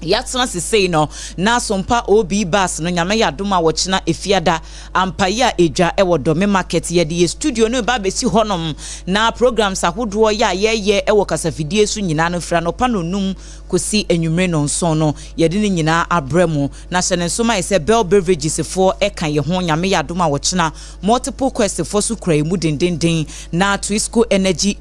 Yatsana say no na SOMPA obi bus no nyame yadoma wochina efiada ampaya eja ewo dome market ye de studio no ba besi honom na programs ahodo ye ewo kasafidie so nyina no fra no panonum kosi enwumre no nson no ye de nyina abremu na hyene nsoma ise Bell Beverages for eka ye ho nyame yadoma wochina multiple quest for so kra mu dendenden na Twisco energy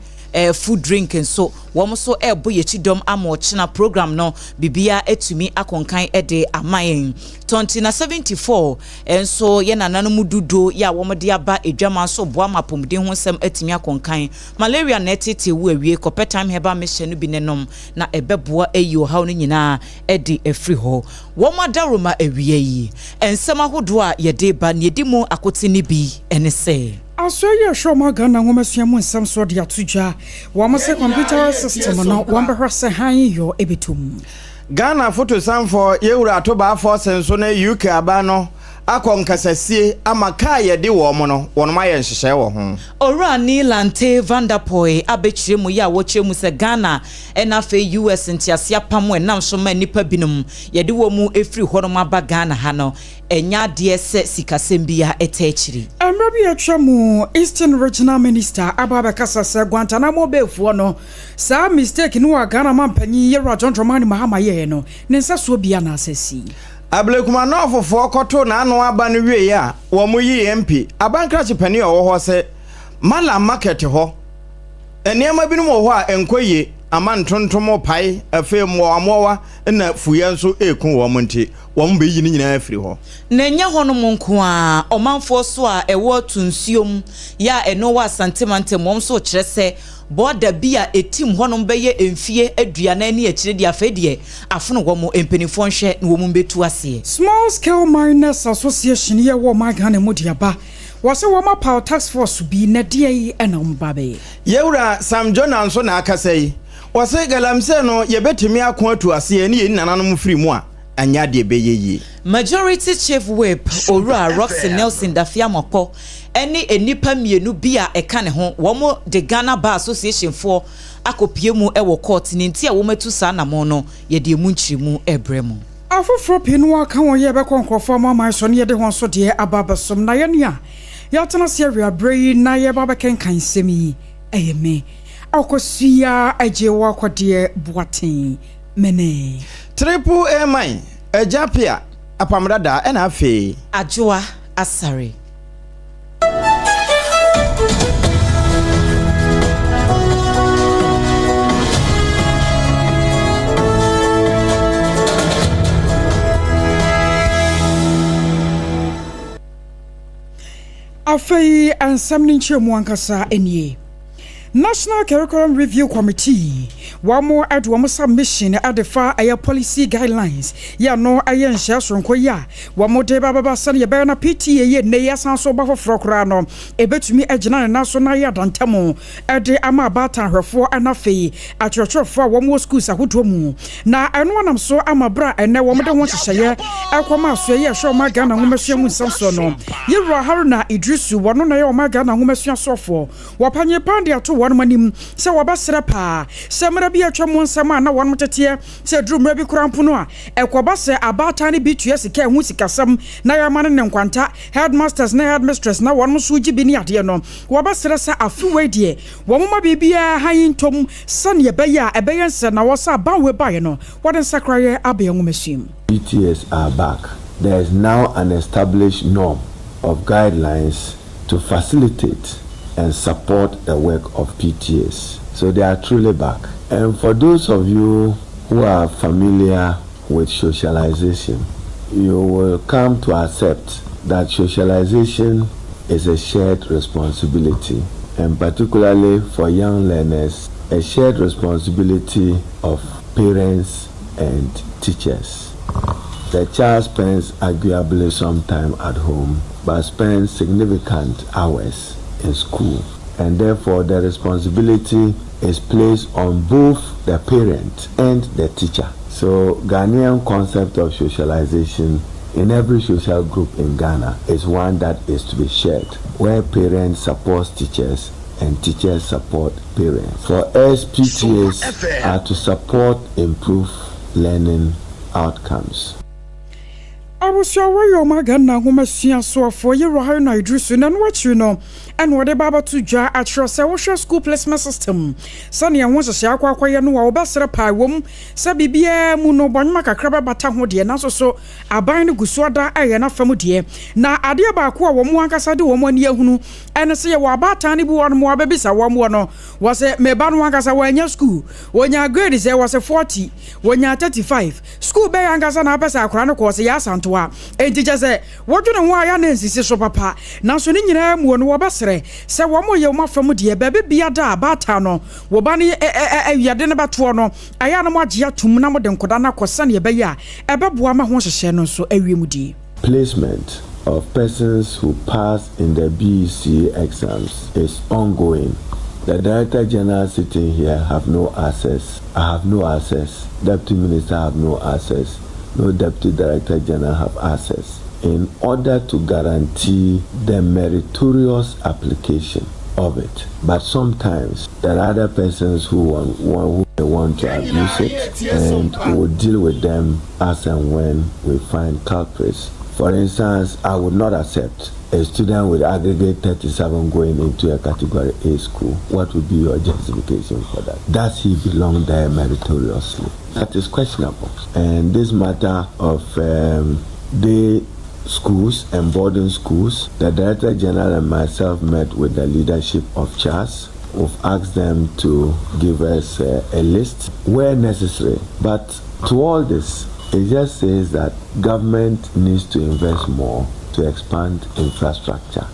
food drink and so womo so ebo ye chidom amochina program no bibia etumi akonkan ede amayen 2074 and so ye nananu mududo ya womo de aba edwama so boa mapomden ho sem etumi akonkan malaria na etete wo awie kopetam heba mission bi nenom na ebeboa eyo haw no nyina ede efri ho womo adaroma awie yi ensem ahodo a ye de ba ne edimu akote ni bi ene se Asoya shoma Ghana ngomasuamu nsam so de atuja wamase computer system no wambehwase han yo ebitum Ghana photo samfo yewura atoba afọ senso na UK aba no akonkasasie amaka ye de wo mo no wono ma ye nhyehyɛ wo ho Ora ni Lante Vanderpoy abechire mu ya wo chemu se Ghana ena fe US ntiasia pam enam so ma nipa binum ye de wo mu efri honom aba Ghana ha no enya de se sikasem bia etachiri Amrabi atwamu Eastern Regional Minister Ababa Kasasa Guantanamo befuo no sa mistake no wa Ghana mampanyi Yera John Dramani Mahama ye no nensa so bia na asesi Ablekuma no ofofo koto na anu aba no wie ya wo mu yi MP abankrache pani owo ho se mala market ho enema binu mo ho a enkoye ama ntontomo pai afem wo amowa na fuye nso ekun wo monti wo mbe yi ni nyina afiri ho na nya hono monko a omanfo so a ewo tunsiom ya eno wa santimante mom so kire se border bia etim honom beye emfie aduana ni akire dia fedie afono wo mo empenifo nhwe na wo mo betu ase Small Scale Miners Association ye wo magane modiaba wase wo ma power tax force bi na die ena mbabe yewura Sam Jonan so na akasai wase galamse no yebetimi akon atu ase ni yin nananom firi mu a anya de beyeyi Majority Chief Whip Ora Roxy Nelson Dafiamoko eni enipa mienu bia eka ne ho womo de Ghana Bar Association for akopie mu ewo court ni ntia wo matu sa na mo no ye de mu nchirimu ebremu afofro pinu aka won ye be konkrofo mama so ne ye de ho so de ababasom na ye nia ya tena se awia brei na ye baba kenkan semi eyeme akosia agyewa kwade boaten mene triple A mine ejapia APAM DADAA ena afe ADWOA ASARE afei ansam ni nchemu ankasa enie National Curriculum Review Committee wamo ADWOA submission adefa aya policy guidelines ya no ayen hya sonko ya wamo de baba san ye be na PTA ye ne ya san so ba foforo kra no ebetumi agina na so na ya dantamo ede ama bata hwefo anafe atwotwofo wamo schools ahodo mu na eno anam so ama bra ene wamo de ho hyehye akwama so ye hwe ma Ghana homesua mu nsamso no Yewura Haruna Idrisu wono na ye o ma Ghana homesua sofo wapanye pande ato won manim se wabasere pa se mra bi atwa mo nsama na won tete se drumra bi kurampo no a ekoba se abata ne bi tue sika hu sikasam na ya mane ne nkwanta headmasters na headmistress na won so gi bi ne ade no wabasere sa afuwe die won ma bibia hayintom san ye beya ebeyense na wosa bawe bae no woden sakraye abeyenwo machine PTS are back. There is now an established norm of guidelines to facilitate and support the work of PTS. So they are truly back. And for those of you who are familiar with socialization, you will come to accept that socialization is a shared responsibility, and particularly for young learners, a shared responsibility of parents and teachers. The child spends arguably some time at home, but spends significant hours in school, and therefore the responsibility is placed on both the parent and the teacher. So Ghanaian concept of socialization in every social group in Ghana is one that is to be shared, where parents support teachers and teachers support parents. For us, PTAs are to support, improve learning outcomes. Abusua wayo magana homasia so for ye rohai na idrusu na nwachi no and wode baba to dwa atrose wo school placement system sane ho hye akwaye no wa obesere pa wom sa bibia mu no bonma kakra bata ho de na so aban no gusu ada aye na fam de na ade ba ko wo mu ankasa de wo mu ani ahunu ene se ye wa bata ne bi won mu abebisa wo mu no wo se me ba no ankasa wa anya school wonya grade se wo se 40 wonya 35 school be ankasa na apesa akra no ko se ya santo enti jase wodwene ho aya na nsisi so papa na so ni nyina mu no wobesere se wo mo ye mo afam de bebe bia da bata no wo ba ne wiade ne bato no aya na mo agye atum na mo de nkoda na kosa ne be ya ebeboa ma ho hyehye no so awiemu di. Placement of persons who pass in the BEC exams is ongoing. The Director General sitting here have no access. I have no access. Deputy Minister have no access. No Deputy Director General have access in order to guarantee the meritorious application of it. But sometimes there are other persons who want to abuse it, and we will deal with them as and when we find culprits. For instance, I would not accept a student with aggregate 37 going into a category A school. What would be your justification for that? Does he belong there meritoriously? That is questionable. And this matter of day schools and boarding schools, the Director General and myself met with the leadership of CHAS. We've asked them to give us a list where necessary. But to all this, it just says that government needs to invest more to expand infrastructure.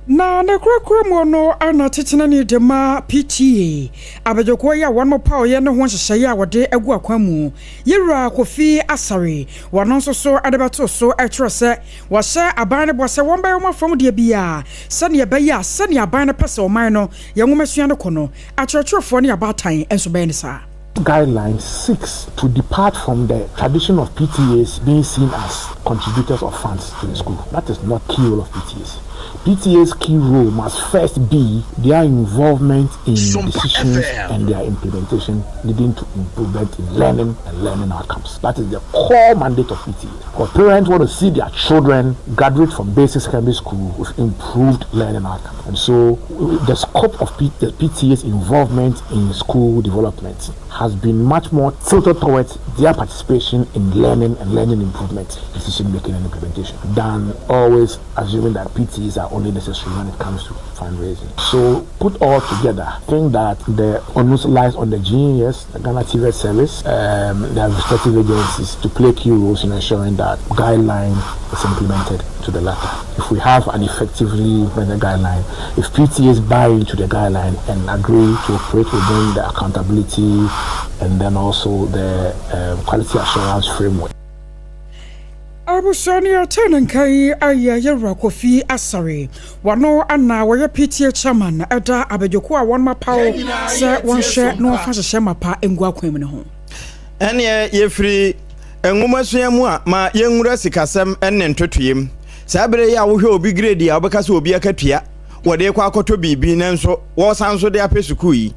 Na krakra mo no ana tetena ni de ma PTA abejoko ya wan mo pa oye ne ho hyehye ya wode agu akwamu yewura kofi asare wono so adebato so etrose wo hye aban ne bo se won bayo mafam de bia sane ye baye sane aban ne pese o man no ye nwomesua ne kono akyerɛkyerɛfo ne abatan enso baye ne sa. Guidelines seeks to depart from the tradition of PTAs being seen as contributors of funds to the school. That is not key role of PTAs. PTA's key role must first be their involvement in decisions and their implementation leading to improvement in learning and learning outcomes. That is the core mandate of PTA. For parents want to see their children graduate from basic secondary school with improved learning outcomes. And so the scope of the PTA's involvement in school development has been much more tilted towards their participation in learning and learning improvement, decision making and implementation, than always assuming that PTAs are only necessary when it comes to fundraising. So put all together, I think that the onus lies on the GES, the Ghana TV Service, their respective agencies to play key roles in ensuring that guideline is implemented to the latter. If we have an effectively implemented guideline, if PTAs buy into the guideline and agree to operate within the accountability and then also the quality assurance framework. Abusani atenenkai aya yewura kofi asare wano ana woye PTA chairman eda abejoko a won mapawo se won hye no fa hye mapa engua kwam ne ho ene yefiri enwumasua mu a ma yenwura sikasem enne ntotoyem sabere ya wo hwe obi grade ya obeka se obi akatua wode kwa akoto bibi nanso wo sanso de apesuku yi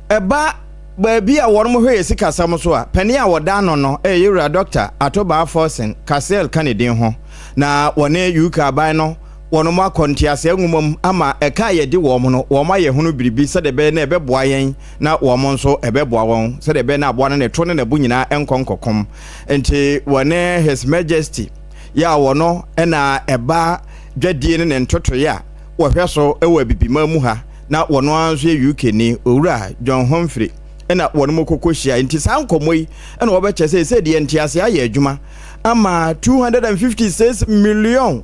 eba Baby, I want more Sika Samuswa, Penny, I was down on you're a doctor, Atoba Forsen, Cassel Canadian ho. Na one yuka bino, one more contias, young ama, a kaya de woman, or my hunu be said a bene a beboyen, not woman so a beboon, said a bena one and a tron and a bunina and concocom, and one his majesty. Ya wano, and a bar, Jadin and Totoya, or peso, a webby mamuha, not one one's UK ni, Ura, John Humphrey. Ena wono kokohia nti sankomoi ena obeche say de ntiase aye adwuma ama 256 million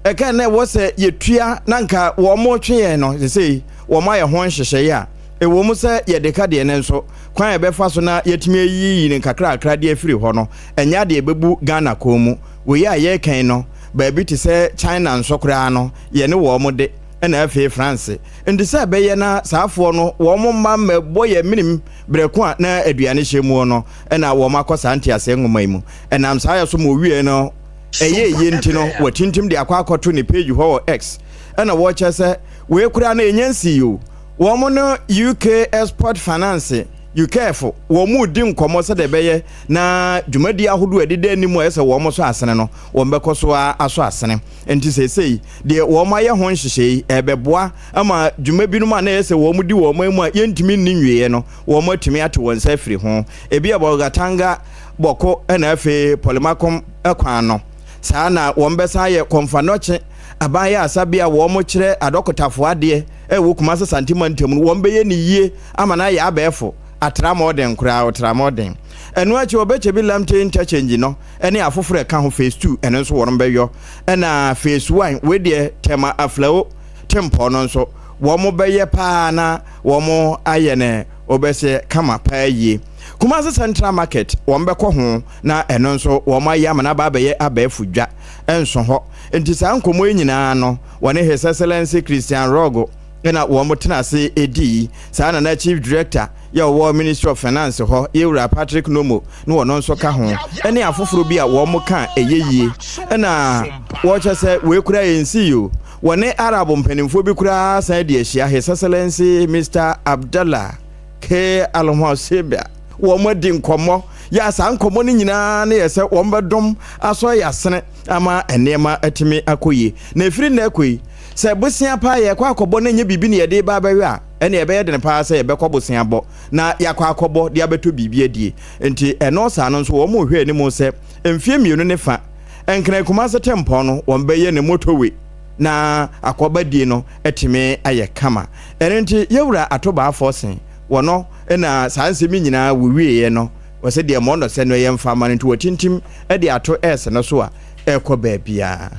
eka na wo se yetua nanka wo mo twe no say wo ma ye ho nhyehyeye a ewo mu se ye deka de ne nso kwan ye befa so na yetimi yi ne kakra akra de afiri ho no enya de bebu Ghana komu we ya ye kan no ba bi ti se China nso kra no ye ne wo mo de ena afi France ndi se beye na saafo no wo mo mma meboye minim breko a na aduane hyemu no ena wo makosa antiase ngoma imu enam sa ya so mo wie no eye nti no watintim de akwa akoto ne page ho X ena wo chese we kura na enyansi yo wo mo no UK Export Finance you careful wo mu di nkomo se de beye na dwumadi ahodo edede animu ese wo mo so asene no wo mbekọ so aso asene enti sesei de wo ma ye ho nhyehyei ebeboa ama dwuma binum na ese wo mu di wo mu a yentimi nninwie no wo mo atumi ate won sa firi ho ebi abogatanga boko na afe polimakom ekwan no saa na wo mbesa ye konfanoche abaya asabia wo mo kire adokotafo ade wo kuma se santimantem wo mbeye ni yie ama na ya abefo atra modern kura atra modern enu achi obeche bi lamte interchange no ene afoforo ka ho phase 2 ene nso woron beyo ena phase 1 we de tema aflawo tempo no nso wo mo beye pa na wo mo ayene obese kama pa yi kuma se central market wo mbekọ ho na eno nso wo mo ayama na ba beye abafudwa enso ho enti sa nkomo nyina no wone His Excellency Christian Rogo ena wo mo tena se edi sa na chief director ya wo Ministry of Finance ho Yewura Patrick Nomo no wono nso ka ho ene afoforo bi a wo mo ka eyeyie ena wo chese we kura ensi yo wone Arab mpanimfo bi kura sa de ahia His Excellency Mr. Abdallah K Almosebia wo mo di nkomo ya sa nkomo ni nyina na yese wo mbedom aso yasene ama enema atimi akoyi na efiri na akoyi se bosia pa ye kwa akobo na nya bibi ne ye de ba bawe a ene ye be ye de pa se ye be bosia bo na yakwa akobo de abeto bibi adie enti eno sa no so wo mo hwe ni mo se emfie mienu ne fa enkran kuma se tempo no wo be ye ne motowe na akoba die no etime aye kama enti Yewura atoba afosen wono na sansemi nyina wiwie ye no wose de mo no se no ye mfa ma nti wotintim e de ato es no so a ekoba bia.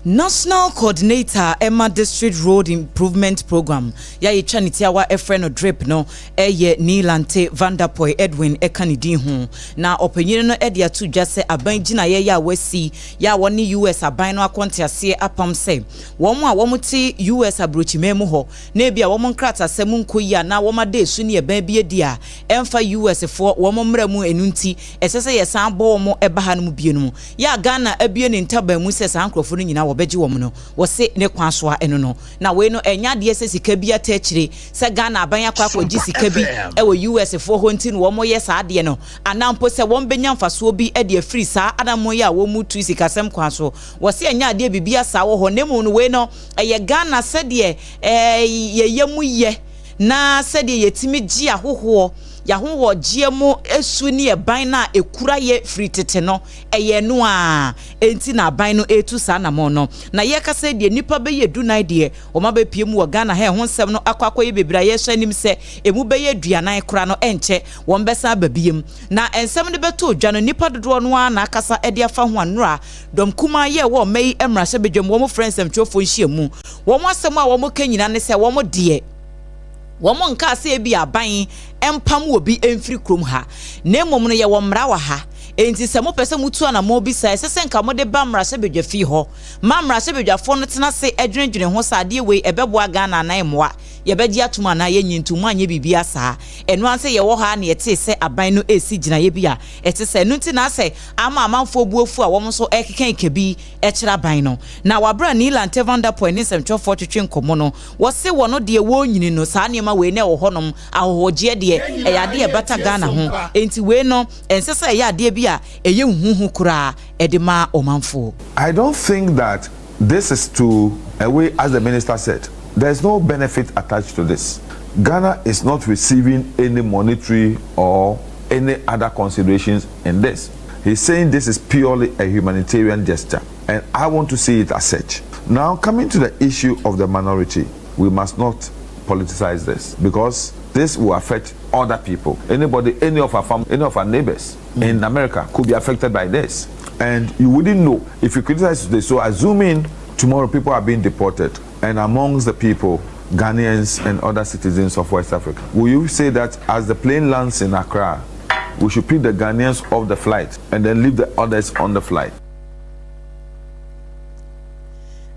National Coordinator Emma District Road Improvement Program ya yitwaniti awa efreno drip no eye Nilante Vanderpoy Edwin ekanidi hu na openyire no ede atu dwase aban gina ye ya wasi ya woni US aban no akontiase apam se womo a womo ti US abrochimemu ho na bia womo nkrata semu nkoyi na womo de su ne ban bia dia emfa US fo womo mramu enunti esese ye san bo womo ebaha no mu bienu ya Ghana abie ne ntaba mu se san krofo no nyina beji wo no wo se ne kwansoa eno no na we no enya de se sika bia ta chire se Ghana aban akwa kwaji sika bi e wo US fo ho nti no wo mo ye sa de no anampo se wo benya mfaso bi e de free sa adamo ya wo mu tu sika sem kwanso wo se enya de bibia sa wo ho nemu no we no ye Ghana se de ye yemu ye na se de yetimi gi ahoho ya ho giemu esu ni e ban na ekura ye free tete no eye no a enti na ban no etu sa na mo no na ye ka se de nipa be ye du na de o ma be pie mu wo Ghana he ho nsem no akwakoye bebira ye hwanim se emu be ye duanan kura no enche wo mbesa babiem na ensem de beto odwa no nipa dodo no a na akasa e de afa ho anura dom kuma ye wo mai emra hye bedwam wo mo friends em twofo nhyiemu wo mo asem a wo mo kanyina ne se wo mo de womo nka se bi aban empam obi emfiri krom ha na mmom no ye wo mra wa ha enti se mo pese mutu na mo bi sa sese nka mo de ba mra se bedwa fi ho ma mra se bedwa fo no tena se edwendwene ho sa de we ebeboa Ghana na emoa ye bedi atuma na ye nyintu anye bibia sa eno anse ye wo ha na ye te se aban no esi gina ye bia ete se no nti na se ama amanfo buofu a wo so ekeken kebi ekira ban no na wabra Nilante Vanderpoy ni semtwofo twetwe nkomo no wo se wo no de wo nyini no sa niema we ne wo honom ahohoje de e ya de bata Ghana ho enti we no ensese e ya de bia eye huhu kura edema omanfo. I don't think that this is to a way, as the minister said. There's no benefit attached to this. Ghana is not receiving any monetary or any other considerations in this. He's saying this is purely a humanitarian gesture, and I want to see it as such. Now, coming to the issue of the minority, we must not politicize this, because this will affect other people. Anybody, any of our family, any of our neighbors in America could be affected by this. And you wouldn't know if you criticize this. So assuming tomorrow people are being deported, and amongst the people, Ghanaians and other citizens of West Africa, will you say that as the plane lands in Accra, we should pick the Ghanaians off the flight and then leave the others on the flight?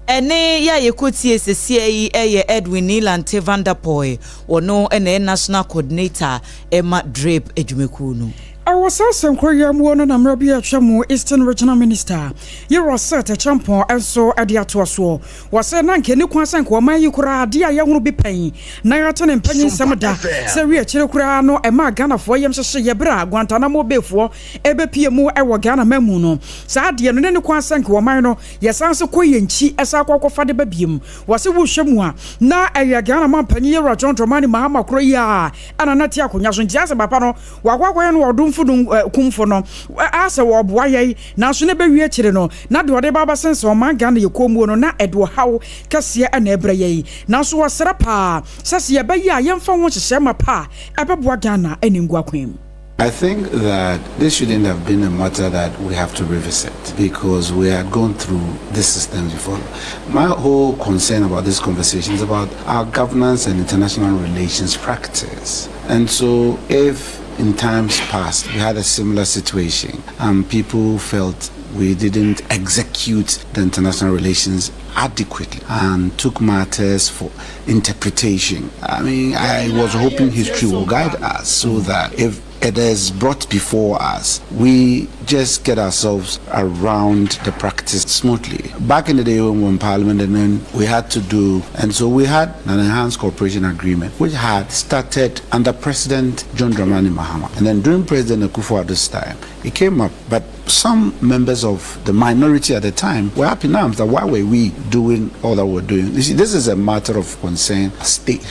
Ene ya yekoti SCA Edwin Nilante Vanderpoy wono ene National Coordinator Emma Drape Ejumekunu. I was also inquiring one on Amrabia Chamu, Eastern Regional Minister. You were set a champion and so at the Atuaso. Was a nanke new consent for my Ukura, dear young be paying. Nayatan and Penny Samada, Seria Chilcrano, and Magana for Yamshayabra, Guantanamo Before, Ebe Piamo, Awagana Memuno. Sadia, and then consent for Mino, yes, answer Queen Chi as a quack of the babium. Was a Wushamua. Na Ayagana Mampania, John Romani Mahama Korea, and Anatia Kunyasun Jazabapano, Wagwan or Doom. Kumfono asa wo boaye na so ne be wie kire no na de ode baba sense o man Ghana ye komu no na edwo hawo kase ana ebraye na so wasra pa sase ye be ya yemfa ho hyehye ma pa ebeboa Ghana eningua kwem. I think that this shouldn't have been a matter that we have to revisit because we had gone through this system before. My whole concern about this conversation is about our governance and international relations practice. And so if in times past we had a similar situation and people felt we didn't execute the international relations adequately and took matters for interpretation. I mean, I was hoping history will guide us so that if it is brought before us, we just get ourselves around the practice smoothly. Back in the day when we were in Parliament, and then we had to do, and so we had an enhanced cooperation agreement, which had started under President John Dramani Mahama. And then during President Akufo-Addo's time, it came up, but some members of the minority at the time were happy now that why were we doing all that we're doing? You see, this is a matter of concern, state.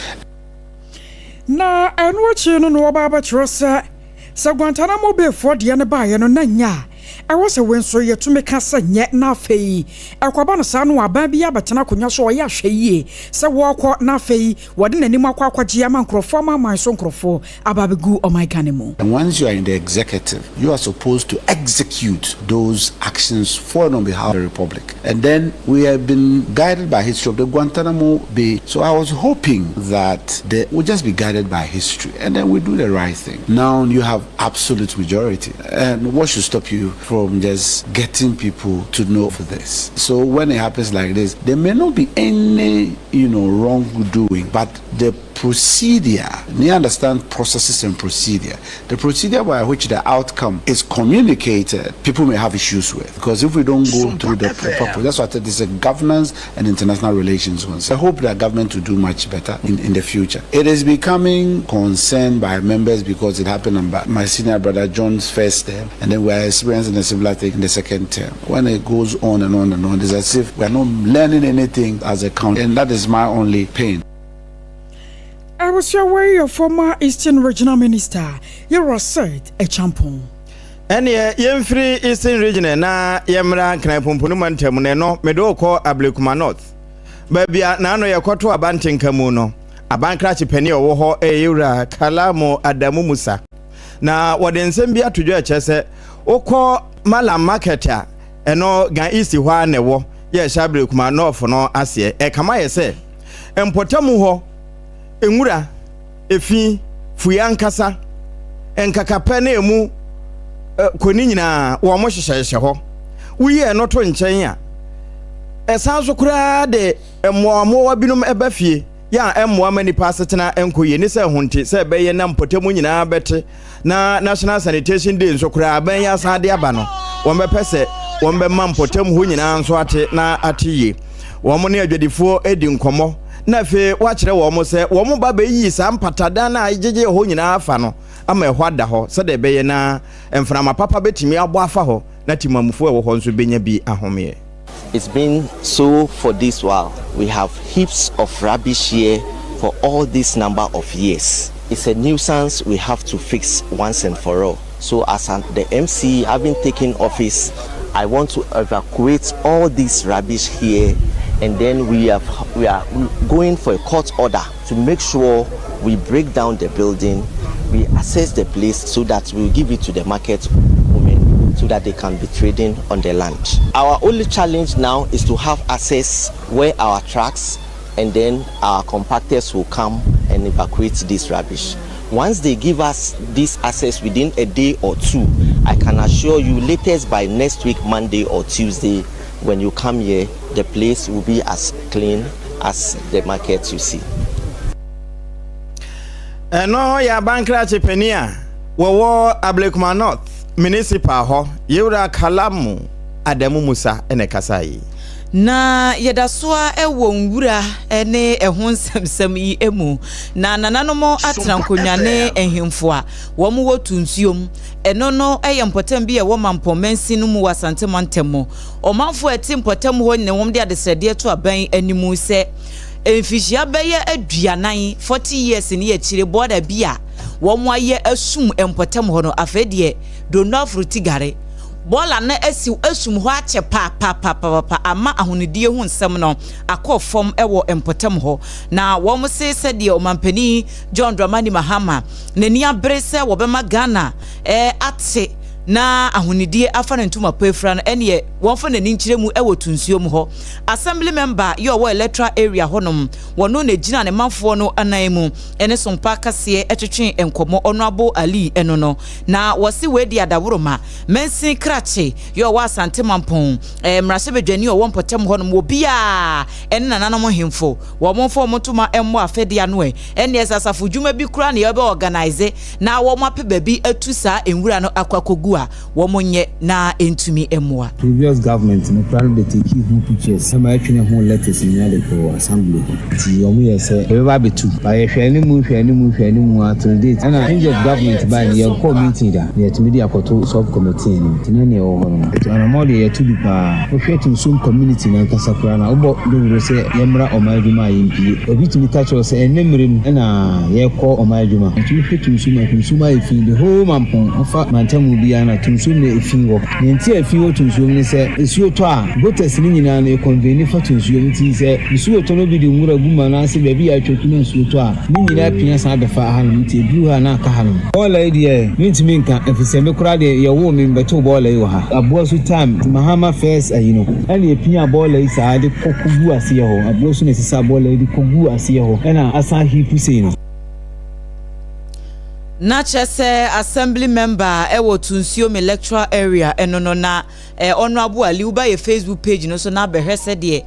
Na enwachi no baba trosa sa Guantanamo Bay for the anabaye no nanya I was a winso ye to make us a yet na fei. A quabana san wa baby abatana kunya so ya hweye. Sa walk na fei, wadin any makwa jiaman crofoma my son crofo ababigu or my canemo. And once you are in the executive, you are supposed to execute those actions for on behalf of the Republic. And then we have been guided by history of the Guantanamo Bay. So I was hoping that we'll just be guided by history and then we do the right thing. Now you have absolute majority. And what should stop you from just getting people to know for this? So when it happens like this, there may not be any, wrongdoing, but the procedure, you understand processes and procedure. The procedure by which the outcome is communicated, people may have issues with. Because if we don't go through the proper, that's why this is a governance and international relations one. So I hope that government will do much better in the future. It is becoming concerned by members because it happened on my senior brother John's first term, and then we are experiencing a similar thing in the second term. When it goes on and on and on, it's as if we are not learning anything as a country, and that is my only pain. I was your way of former Eastern Regional Minister. You were said a champion. And yeah, free Eastern Region na yemra kana pomponu mantemune no medoko Ablekuma North. Baby na no yakoto abanten kamu no. Abankrachi peni owo ho eyura Kalamo Adamu Musa. Na wode nsem bia todwo achese okọ Malam Market a eno gan East hwa na wo ye Ablekuma North no ase e kama ye se empotamu ho enwura efi fuyankasa enkakapa na emu koni nyina wo mo hyehyehye ho wuye no to nkyɛn a ɛsan so kura de emmoamo wabinum ebafie ya emmoama nipa asetena enkoye ni sɛ honte sɛ bɛyɛ na mpotamu nyina bɛte na National Sanitation Day nso kura ban ya asade aba no wɔn bɛpɛ sɛ wɔn bɛma mpotamu ho nyina nso ate na ateye wɔn ne adwadifo edi nkɔmɔ na fe wakire wo mo se wo mo ba be yi sa mpatada na agege ho nyina afa no ama ehwa da ho se de beye na emframa papa betimi abo afa ho na timamufo e wo ho nso benya bi ahome. It's been so for this while. We have heaps of rubbish here for all this number of years. It's a nuisance we have to fix once and for all. So as the MC having taken office, I want to evacuate all this rubbish here, and then we are going for a court order to make sure we break down the building, we assess the place so that we will give it to the market women so that they can be trading on the land. Our only challenge now is to have access where our trucks and then our compactors will come and evacuate this rubbish. Once they give us this access within a day or two, I can assure you latest by next week, Monday or Tuesday, when you come here, the place will be as clean as the market you see. No, ya bankra chepenia Wowo Ablekuma North Municipal ho Yewra Kalamu Adamu Musa ene kasai. Na yedaswa ewo nwura ene ehon nsɛmsɛm yi emu na nananom atrankonwane ehemfo a wo mo wotunsuom eno no mpɔtam bi wo mampɔmansi no mu wasante mantemo ɔmanfo ati mpɔtam ho ne wom de adesrede to aban animu sɛ emfihia bɛyɛ aduanan 40 years ni yɛkyire border bi a wo mo ayɛ asum mpɔtam ho no afedie donu afruti gare bola na asum ho ache pa ama ahonidie hu nsɛm no akɔfom ɛwɔ empotem ho na wo mo se de omampani John Dramani Mahama n'ani abere sɛ wo bɛma Ghana ate na ahonidie afa ne ntuma pefra no ene wonfo n'ani nkyire mu ɛwɔ tunsuom ho assembly member yo wo electoral area honom wono na gina ne manfo no anan mu ene sompa kase etwetwe enkomo Honorable Ali eno no na wose we di adaworoma mensin krache yo wo asante mampon mrase bedwani wo mpotem honom wo bia ene nananom hemfo wo monfo motuma emmo afedia no ene esasafo dwuma bi kura na ye be organize na wo mapeba bi atusa enwura no akwakogu womonye na entumi emwa. Previous government no plan to take who pictures some actually who letters in the assembly. The omu say everybody betu by hwani mu at date and I think government by the core meeting that the media photo sub committee tinani o hono and more the to be pa creating some community na kasakura na obo do say yemra omadwuma yimpi obi to touch us enemrem na ye call omadwuma to creating some if the whole mampon ofa mantamu bia na tunsum na efingo nti efingo tunsum ni se esuo to a voters ni nyina na convene fa tunsum nti se esuo to no bi di nwura guma na se bia bi atwetu na esuo to a ni nyina pia san da fa ha no nti edu ha na aka ha no all idea ntimi nka efise me kura de ye wo me beto ball yi wo ha abo so time Mahama first and ye pia ball yi sa de kokugu ase ho abo so na sisa ball yi de kogu ase ho na asa hipu sei no na chese assembly member ewo tunsuom electoral area eno no na Honorable Ali uba ye Facebook page no so na behwese de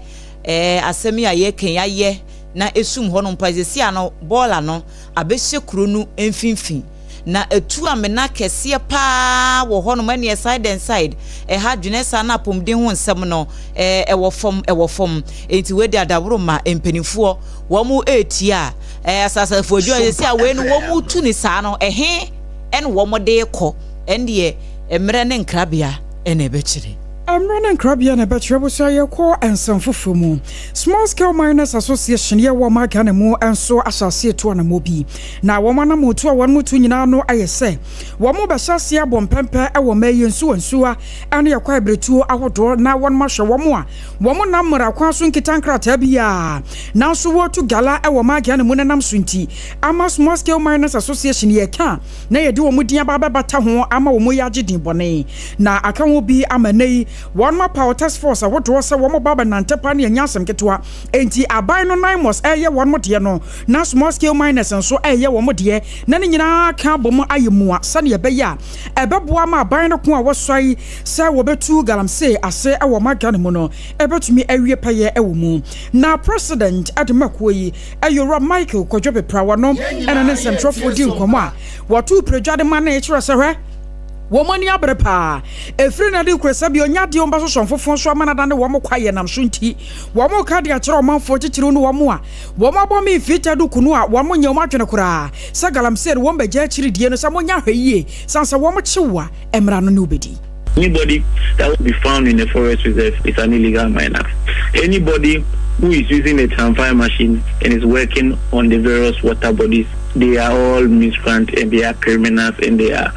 asemi aye ken yaye na esum ho no mpazesi ano bola no abehye kuro nu emfinfin na etu amena kese pa wo ho no mane side and side ha dwunesa na pomden ho nsem no ewo fom enti we de adabro ma empanifo wo mu etia asasafo dwo yesi a we no wo mu tu ni sa no en wo mo de kɔ ende emre ne nkrabia ene ebechire Amrana Krabia na betrebo so yekɔ ensamfofo mu Small Scale Miners Association ye wo maka na mu enso asase to na mobi na wo mana motu a won mutu nyina no ayese wo mo behase abompempe e wo maye nsuwa ane yakwa ebretuo ahodo na won mahwe wo mo a wo mo na mmara kwa so nkitankrata bia na so wo tu gala e wo maka na mu nanam so nti ama Small Scale Miners Association ye ka na ye de wo mudin aba bata ho ama wo mo yaje din bone na aka ho bi amanei one ma power task force a wodo se wo mo baba nantepa na nyasem ketwa enti aban no 9 mos eye one mo de no na Small Scale Miners nso eye wo mo de na ne nyina ka bom ayemu a sane ebe ya ebeboa ma aban no ko a wosoi se wo betu galamse ase e wo maga ne mu no ebetumi awie paye e wo mu na president ademakoyi ayora Michael Kwadwopepra wono ena ne central for di nkomo a wotu predwade ma na e kire se hwe womani abrepa efri na de kwesa bi onya de omba so sonfofo so amanada ne wo mo kwaye nam so nti wo mo ka de akere omanfo kikire no wo mo a wo mo bɔ mi fita du kunu a wo mo nya mo atwene kura sa galamse wo mba gya kiri die no sa mo nya hweye sansa wo mo kyewa emra no ne obedi. Anybody that will be found in a forest reserve is an illegal miner. Anybody who is using a transfer machine and is working on the various water bodies, they are all miscreants and they are criminals and they are,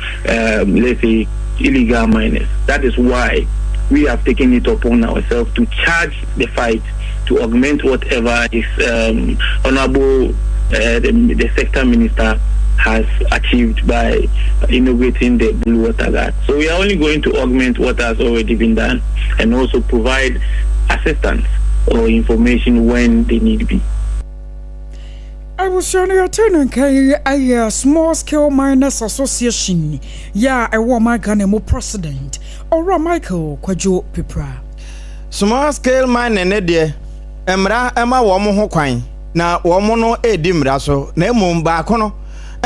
let's say, illegal miners. That is why we have taken it upon ourselves to charge the fight, to augment whatever is honorable the sector minister has achieved by inaugurating the Blue Water Guard. So we are only going to augment what has already been done and also provide assistance or information when they need be. I was showing you a Small Scale Miners Association. Yeah, I want my Ghanaian president or Michael Kwadwopepra. Small Scale Miner ne de emra ema wo mo ho kwan na wo mo no edi mra so na emum ba ko no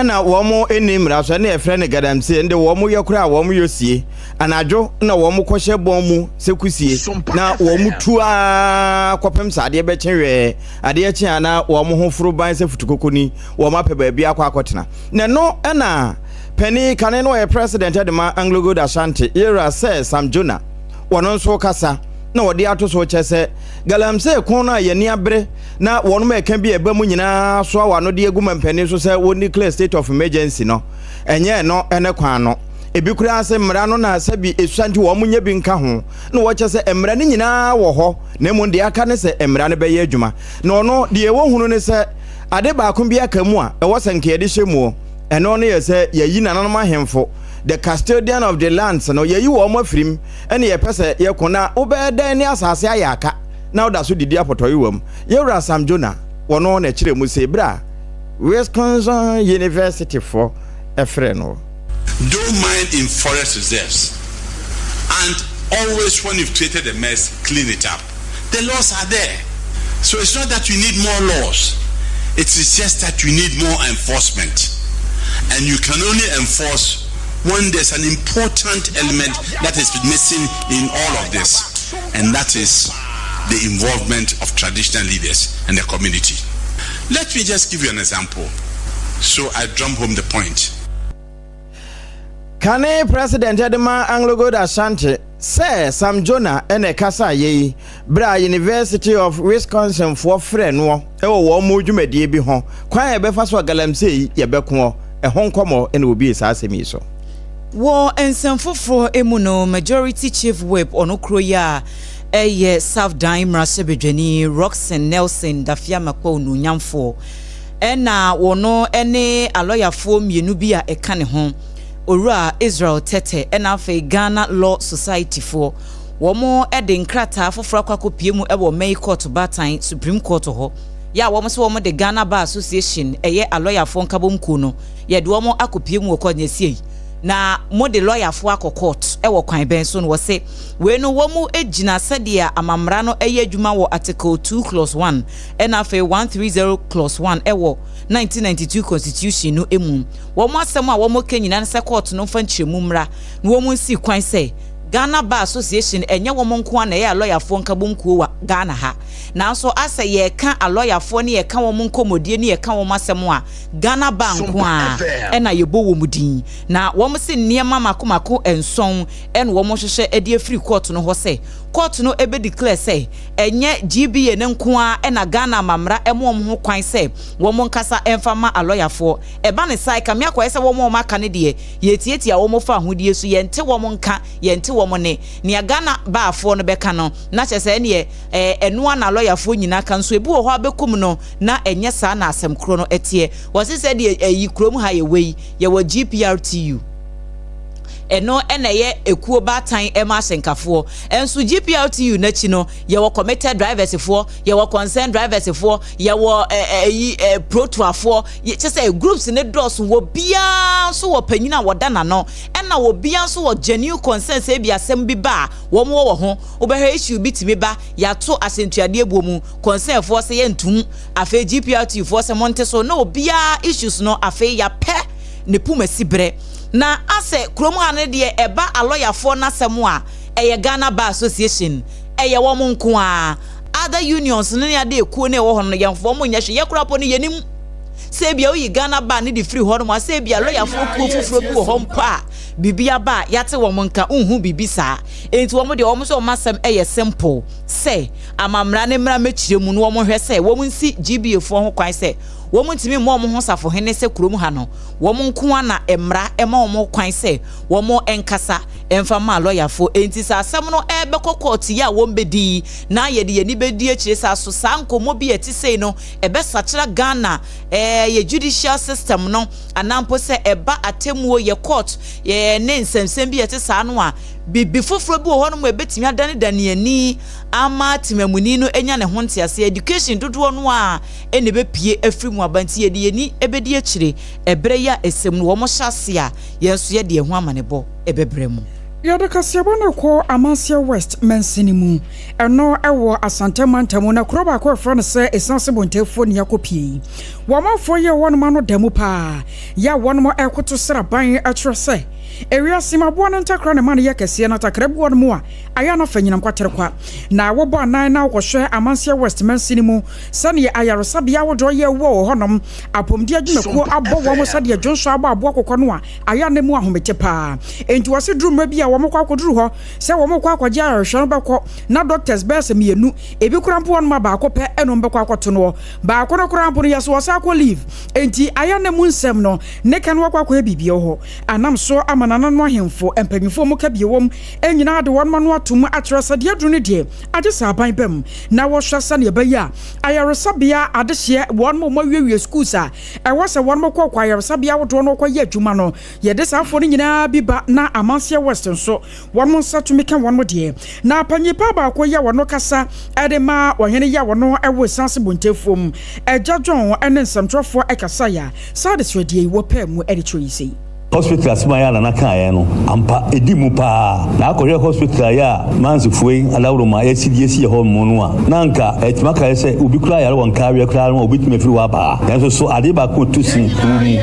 na womo enim raso na efre ne gadamse ende womo yakura womo yosie anajo na womo kwhye bomu sekusie na womo tua kwapem sade be chenwe ade achi ana womo ho furu ban se futukokoni womo apeba bia akotena na no na Penny Kaneno a president at the Anglo Good Ashanti era says Sam Jonah wono so kasa na wode ato so chese galamse kona ye ni abre na wono me kan bi eba mu nyina so awano de aguma mpani so se woni clear state of emergency no enye no ene kwan no ebi kura ase mra no na sabi esuanti wo mu nya bi nka ho na wo chese emra ni nyina wo ho na mu de aka ne se emra ne be ye adwuma na ono de wo hunu ne se ade ba ko bi aka mu a e wo sanke de hyemu and only as a ye nanoma hemfo the custodian of the lands no ye wo mo firim ene ye pese ye kona obeda ni asase ayaka na oda so didi apoto yiwam ye wura Sam Jonah wono na kire mu se bra Wisconsin University for a friend no don't mind in forest reserves and always when you've created a mess clean it up. The laws are there, so it's not that you need more laws, it is just that you need more enforcement. And you can only enforce when there's an important element that is missing in all of this, and that is the involvement of traditional leaders and the community. Let me just give you an example so I drum home the point. Kane President Edema Anglo Good Ashanti say Sam Jonah ene kasa ye bra University of Wisconsin for friend no e wo mo dwumadi bi ho kwan e be fa so galamsey ye be ko honkomo ene obi esa asemi so wo ensemfofo emuno majority chief whip onokro ya eye South Daimra sebedwani Roxen Nelson dafia makwa onu nyamfo ena wono ene aloyafo mienu bi a eka ne ho Ora Israel Tete ena fe Ghana Law Society for womo ede nkrata foforo kwakopie mu e wo May Court Batan Supreme Court ho ya womo so womo de Ghana Bar Association eye aloyafo nkabomku no ye de womo akopie mu ko nyasie na mo de lawyerfo akokot e wo kwan ben so no wo se we no womo ejina sadia amamra no eye adwuma wo article 2 clause 1 ena fe 130 clause 1 e wo 1992 constitution no emu womo asem a womo kenyina ne se court no fa nkyeremu mra no womo si kwan se Ghana Bar Association enye womo nko na ye lawyerfo nkabomku wa Ghana ha na so ase ye ka lawyerfo ne ye ka womo nkomodie ne ye ka womo asem a Ghana Bar nko a ena ye bo womo din na womo se niema makomako enson en womo hwehwe ade free court no ho se court no ebe declare say enye GBA ne nko a ena Ghana mamra emo ho kwan say womo nkasa emfama lawyerfo eba ne sai kamia kwa se womo maka ne de ye tietia womo fa hodie so ye nte womo nka ye nte womo ne Ghana Bar fo no beka no na chese ne eno na lawyerfo nyina kan so ebu ho abekum no na enye sa na asem kro no etie wose se de yi krom ha ye wei ye wo GPRTU eno eneye ekuo batan ema senkafo enso GPRTU na chi no ye wo committed drivers fo ye wo concerned drivers fo ye wo protoafo ye chese groups ne dos wo bia so wo panyina wodana no ena wo bia so wo genuine concern se bia sem bi ba wo mo wo ho obehwe issue bitimi ba ya to asentuade ebuomu concern fo se ye ntum afa GPRTU fo se monte so no bia issues no afa ya pe ne pumasi bre na ase kromu ane de eba aloyafo na semu a eye Ghana Bar Association eye wo mo nko a other unions ne ade ekuo ne wo ho no yemfo mo nya hwe ye kurapo ne yenim se bia wo yi Ghana Bar ne de free ho no se bia aloyafo kuo fufuro bi wo ho mpa bibia ba yate wo mo nka unhu bibisa enti wo mo de wo mo so masem eye simple se amamra ne mra mechire mu no wo mo hwe se wo mo nsi GBA fo ho kwan se wo mo ntimi mo ho safo hene se kurom ha no wo mo nko na emra ema wo mo kwan se wo mo enkasa emfama lawyerfo enti sa asem no ebe court ya wo mbedi na ye de ye ni bedi akire sa so sankomo bi eti sei no ebe sachira Ghana ye judicial system no anampo se eba atemuo ye court ye ne nsensem bi eti sa no a bibi foforo bi wo ho no mo ebetimi adane daniani ama timamuni no enya ne ho ntiase education dodo no a ene be pie afri mu abanti ye de ye ni ebedi akire ebre ya esem no wo mo hyase a ye nso ye de ho amanebo ebebre mu Yada kasiabona ko Amansia West mensinimu eno ewo Asante Mantamu na kroba ko front se esanse bontefo ni yakopie wamafo ye wonma no demu pa ya wonmo ekoto sraban atrese ewia simabo na ntakra ne man ye kese na takrab wonmo a aya na fanyinam kwatere kwa na wobo anan na wohwe Amansia West mensinimu sane ayarosabia wodo ye wo honom apomdi adwumako abo womo sade dwonso abo abo akokɔ no a aya ne mu ahomete pa enti wose drumma bia womko akoduru ho se womko akɔgye ahwehwe bɛkɔ na doctors bɛse mienu ebi kurampo won ma ba akɔpɛ ɛno bɛkɔ akɔto no ba akɔno kurampo no yeso wose akɔ leave enti aya ne mu nsɛm no ne kan wakɔ akɔ bibie ho anam so amanana no ahemfo empanyimfo mu ka biewom enyina de won ma no atom atrasa de aduru ne de ade saban bam na wo hwasa ne bɛya ayaresabia adehye won mo mawie schools a ɛwɔ se won mo kɔ ayaresabia wodo no kɔ yɛ adwuma no yɛde saafo no nyina bi ba na Amansia West so won mo nsatumi kan won mo de na panyipa ba ko ya wono kasa ede ma ohene ya wono ewo sanse bontefom ejadwon ene nsamtrofo ekasa ya sadeswedie wo pam ede choisi hospital asmaya na kan no ampa edimu pa na akɔhwɛ hospital ya mansufuei alawroma yɛsi ho mu no a nanka etimaka yɛ obi kura yare won kawe kura no obi tumi firi wa ba nanso so ade ba ko tusi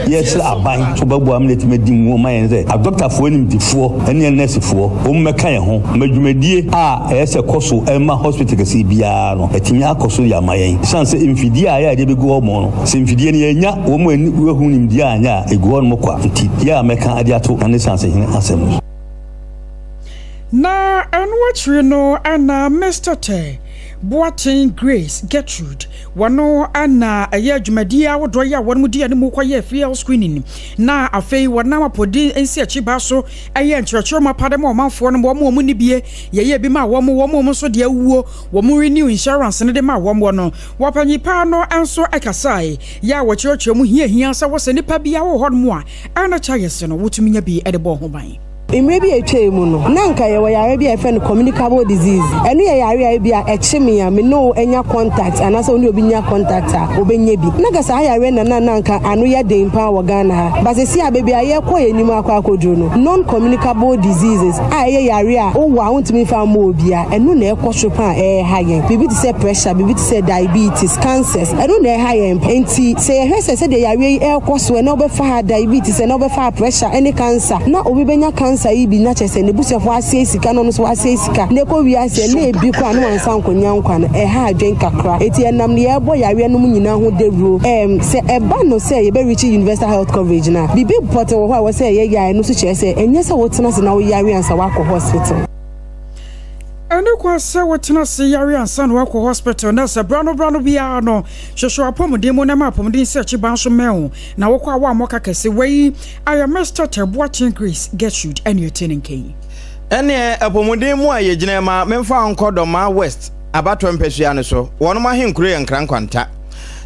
yes aban so babu am letime dimu ma yɛn sɛ a doctor fo nim difo ɛne nurse fo o mmeka yɛ ho madwumadie a ɛsɛ kɔso ɛma hospital kɛse bia no etimi akɔso ya ma yɛn chance mfidie a ya de be go mo no se mfidie ne yɛnya wo mu ani hu nim dia anya egu no kwa nti ya meka adiato ane sanse hin asem na enwachiri no ana Mr. T Boating Grace Gertrude wano ana aya dwumadi a wodo ya won mudi ane mu kwaye field screening na afei wona mapodi ensi achiba so aya nkyerɛkyerɛ mapada ma ɔmanfo no mo mu ni bie ye bi ma wo mo so de awuo wo mo renew insurance ne de ma wo mo no wapanyipa no enso ekasai ya wo kyerɛkyerɛ mu hia sa wo se nipa bia wo hɔ mo a ana chayese no wotumi nya bi ede bɔ ho ban Maybe a chemu no nanka ye wayare bi a communicable disease enu ye yare bi a echimi ya me no enya contact anasa oni obi nya contact a obenye bi naga sa yare na nanka anu ya dey pa wo Ghana but se abebi aye kɔ enim akɔ akoduro no non communicable diseases a ye yare a wo wa wontumi fa ma obi a enu na ekɔ so pa hayen bibi ti say pressure bibi ti say diabetes cancers enu na hayen enti se ye hwese se de yare yi ekɔ so na obefa diabetes na obefa pressure any cancer na obi benya cancer ibi na chese ne busefo ase sika no so ase sika ne ko wi ase na ebi kwa no ansa nkonya nkwa no ha adwen kakra eti enam ne ebo yare no nyina ho dewuro se eba no se ye be reach universal health coverage na bibi portal wo wa se ye yare no so chese enye se wo tena se na wo yare ansa wa ko hospital ene kwa se wotena se yare ansa no akɔ hospital na se brano bia no hwehwe apomden mu na ma apomden se chiban so mehu na wokɔ awa amoka kese wei aya Mr. Boating Grace Gertrude ene yotenenken ene apomden mu a yegyina ma memfa ankodoma West abato mpesua ne so wono ma henkuro yɛ nkrankwanta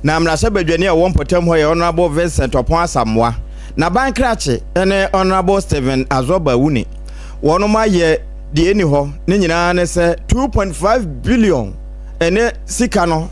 na amrasa badwani a wonpotam ho yɛ honorable Vincent Opon Asamoa na bankrache ene honorable Stephen Azoba Wuni wono ma yɛ die ni ho ne nyina ne se 2.5 billion ene sika no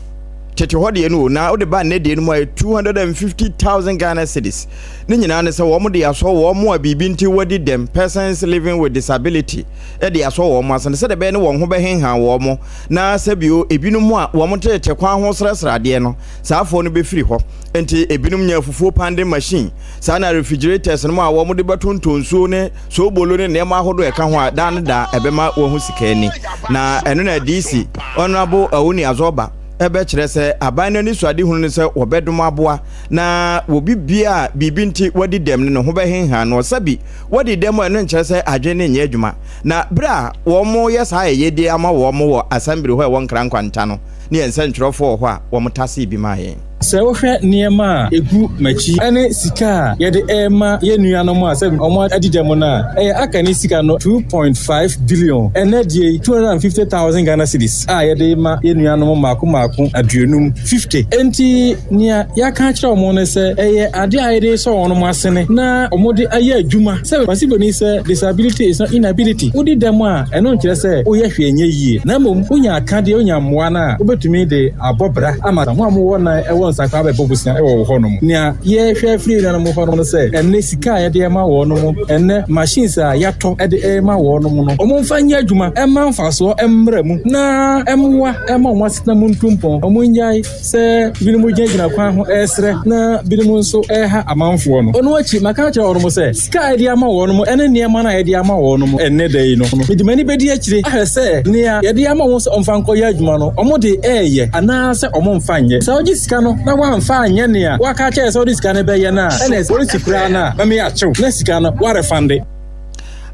tete ho de no na wo de ba ne de no 250,000 Ghana cedis ne nyina ne se wo mo de aso wo mo abibi nti wodi dem persons living with disability e de aso wo mo aso se de be ne wo ho be henhan wo mo na se bio ebinum a wo mo tete kwa ho srasra de no saafo no be firi ho enti ebinum nya fufuo pande machine sa na refrigerators no a wo mo de betontonsuo ne so bolo ne nema ahodo e ka ho a da ebe ma wo ho sika ni na eno na DC honorable Awuni Azoba ebe kire se aban no ni suade hunu ne se wobedom aboa na wobi bia bibi nti wadi dem ne ho behenhan no sabi wadi dem eno nkire se adwene nye adwuma na bra wo mo yesa yedi ama wo mo wo assembly ho e won krankwanta no ne ense ntwerofo ho a wo mo tase bi ma yen sɛ wohwɛ nneɛma egu machi ene sika yɛde ɛma yɛnuanom a sɛ ɔmo adidɛm no a ɛyɛ aka ne sika no 2.5 billion ɛnɛ die 250,000 Ghana cedis a yɛde ma yɛnuanom maako aduonum 50 enti nia yɛaka kyerɛ ɔmo no sɛ ɛyɛ ade a yɛde sɛ ɔmo asene na ɔmo de ayɛ adwuma sɛ pasiboni sɛ disability is not inability wodi dɛm a ɛno nkyerɛ sɛ woyɛ hwɛ nyɛ yie na mmom wonya aka deɛ wonya mmoa no a wobɛtumi de abɔbra ama mo a mowɔ na ɛwɔ sakwa be bobusia e wo ho no nia ye hwe free na mo ho no se enne sika ye de ma wo no mo enne machines a yato e de ma wo no mo no omo mfa nya adwuma e ma mfa so emra mu na emwa e ma omo asena mu ntumpo omo nyai se binimu gyina kwa ho esre na binimu nso e ha amanfo no ono achi maka kire wo no se sika e de ama wo no mo enne niema na ye de ama wo no mo enne dai no medimani bedi akire ahwe se nia ye de ama wo so omfa nko ya adwuma no omo de eye ana se omo mfa nye sa oji sika no na wa mfa anye nia wa ka kire se oji sika ne be ye na ene polisi kura na ma me achew na sika no wa refund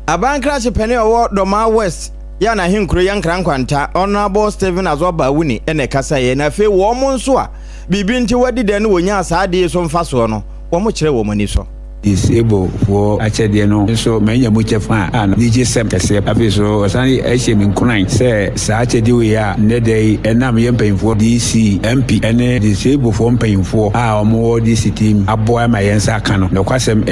Abankrache Penny Owo Doma West ya na hinkro yankra nkwanta Honorable Stephen Azoba Wuni ene kasa ye na fe wo mo nso a bibi nti wadi de no wonya asaade so mfa so no wo mo kire wo mani so disable for achede no so manya mu chefa an DJ Sam kase abiso osani ehye min kunan se sa achede we ya nedei enam yempemfo DC MP ene disable for mpemfo a omo DC team aboa ma yensa aka no no kwasem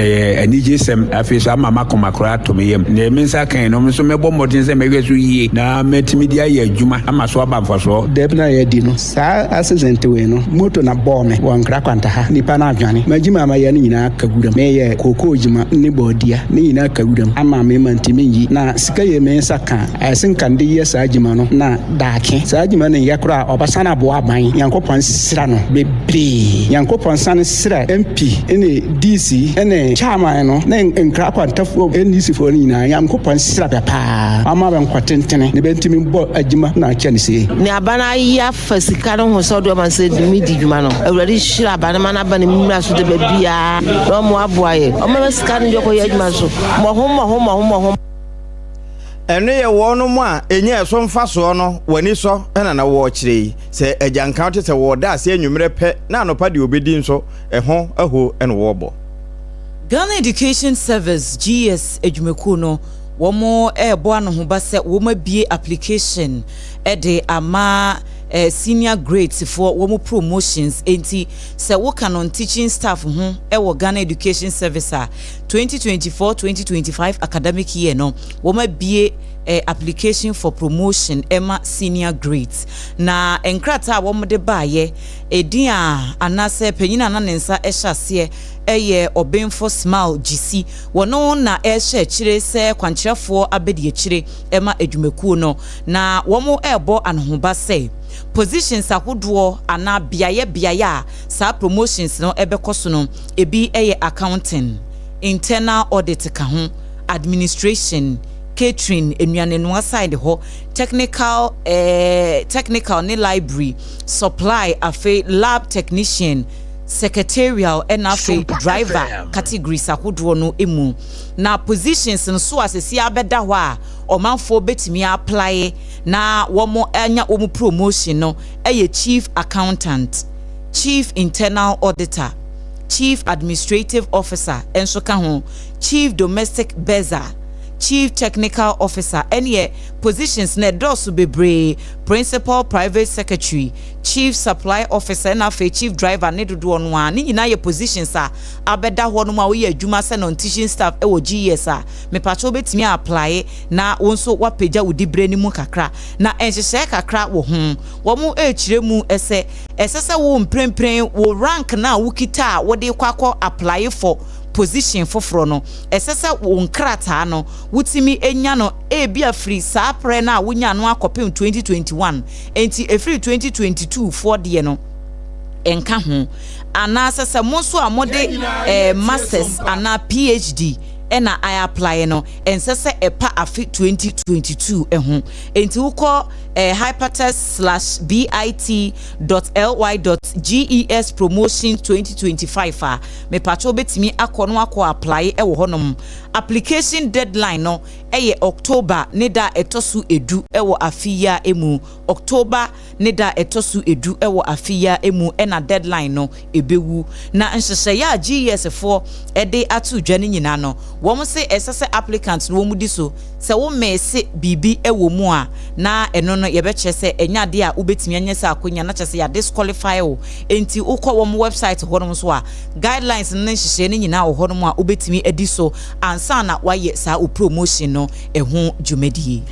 DJ Sam afiso amama komakora to meyem ne mensa kan no so mebo modin se megwesu yie na metimidia ye adwuma ama so abamfo so debna ye di no sa accident we no moto na bome wankra kwanta ha nipa na adwane majima ma ye nyina kagura me koko jima ni bodia ni ina kawuram ama me mantimi yi na sika ye me saka asin kande ye sa jima no na daake sa jima ne yakura obasana bo aban yankopon sira no bebre yankopon san sira MP ene DC ene chairman no na nkra kwantafo NDC fo ni na yankopon sira papa ama ben kwatentene ne bentimi bo ajima na akia ne se ne abana ya fasika no ho so do man se mi di juma no awurade shira abana mana bana mimra so de babia do mo aboaye Oma scan joko ya adwuma so mo ene ye wo no mu a enye so mfa so no wani so na wo kire se agyanka wote se wo da se anwumre pe na anopa de obedi nso eho aho ene wo bo Ghana Education Service GS adwumaku no womo ebo ano ho ba se woma bie application de ama senior grades for womo promotions enti se wo canon teaching staff ho wo Ghana Education Service 2024-2025 academic year no woma bie application for promotion ema senior grades na enkrata womo de baaye edin a anase penyina na nensa ehase eye obenfo smile GC wono na ehye kire se kwankyerefo abedi kire ema adwumaku no na womo ebo anhoba se positions ahodo ana biaye a sa promotions no ebekoso no ebi eye accounting internal audit ka ho administration catering enuane no side ho technical ne library supply afi lab technician secretarial and afi driver categories ahodo no emu na positions no so asesi abeda ho a omanfo betimi apply na womo anya omu promotion no chief accountant, chief internal auditor, chief administrative officer enso ka ho chief domestic bezer, chief technical officer any positions na dosu bebre principal private secretary, chief supply officer na fe chief driver ne dodo no a ni nyina ye positions a abeda ho no ma wo ye adwuma se non teaching staff e wo GS a me pacho betimi apply na wonso wapeja wudi bre ni mu kakra na enhyehyɛ kakra wo ho wo mu ekire mu ese wo mprempren wo rank na wo kita wo de kwakọ apply for position foforo no esese wo nkrata no wutimi enya no bia free sa pre na wonya no akopem 2021 enti free 2022 for de no enka ho ana sese mo so amode masters ana PhD ena I apply no ensese epa afi 2022 eho enti uko hypertest/bit.ly.ges promotion 2025 me pacho betimi akono apply ewo honom application deadline no October neda etosu edu ewo afia emu October neda etosu edu ewo afia emu ena deadline no ebewu na nhyehyɛ ya GS for ede atu dwane nyina no wo se esese applicants no wo mudi so se wo mese bibi ewo mu a na eno no ye be kyese enya de a ubetimi anya se akonya na kyese ya disqualify o enti ukọ wo website honom so a guidelines no nhyehyɛ ne nyina wo honom a ubetimi edi so ansa na waye sa o promotion no eho dwumadie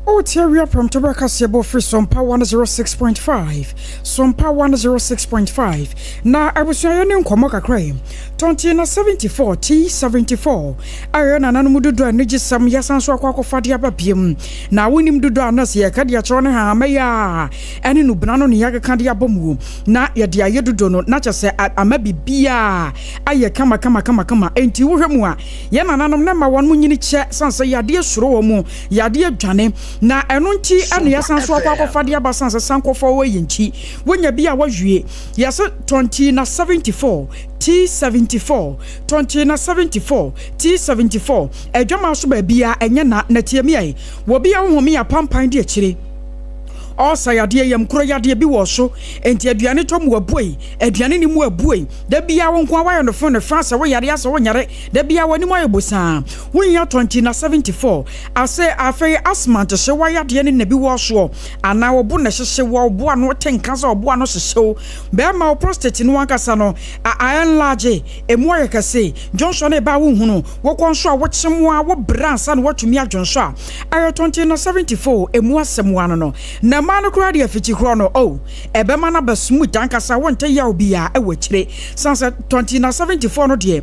Oh, Terry from Tobacco Sebo for SOMPA 106.5. SOMPA 106.5. Na I was saying in Komoka Crime. 2074 T74. Iron and Anumudu Niji Sam Yasan Swako Fadia Bapium. Now winning Dudu Anas Yakadia Chona Hamaya. And in Ubrano Niaga Kandia Bomu. Na Yadia Yadudono, not just say at Amabi Bia. Aya kama. Enti Uhamua. Yana Nanam number one Munini chat Sansa Yadia Shromo. Yadia Jane. Na enunti ane yasan so akwa fadia basansa sanko for we yinchi wonya bia wahwie yase 20 na 74 T74 20 na 74 T74 edwama so ba bia enye na tiemi ai wo bia homi ya pampan de akire Osa yade yam kro yade bi wo so enti aduane tom wabuei aduane ni mu abuei da bia wo nko awaye no fo ne fransa wo yade asa wo nyare da bia woni mo ayebosa wonya 20 na 74 ase afei asma to se wo yade ni na bi wo so ana wo bu na hyehye wo bo ano tenka so bo ano hyehye be ma prostate no wankasa no a enlarge emu ayekase Johnson e ba wo hunu wo konso a wo kyemo a wo bransa no watumi adwonso a ayo 20 na 74 emu asem ano no na manu kradi afiti krono oh ebema na basmu tankasa wonte ya obia ewachire sansa 20 na 74 no de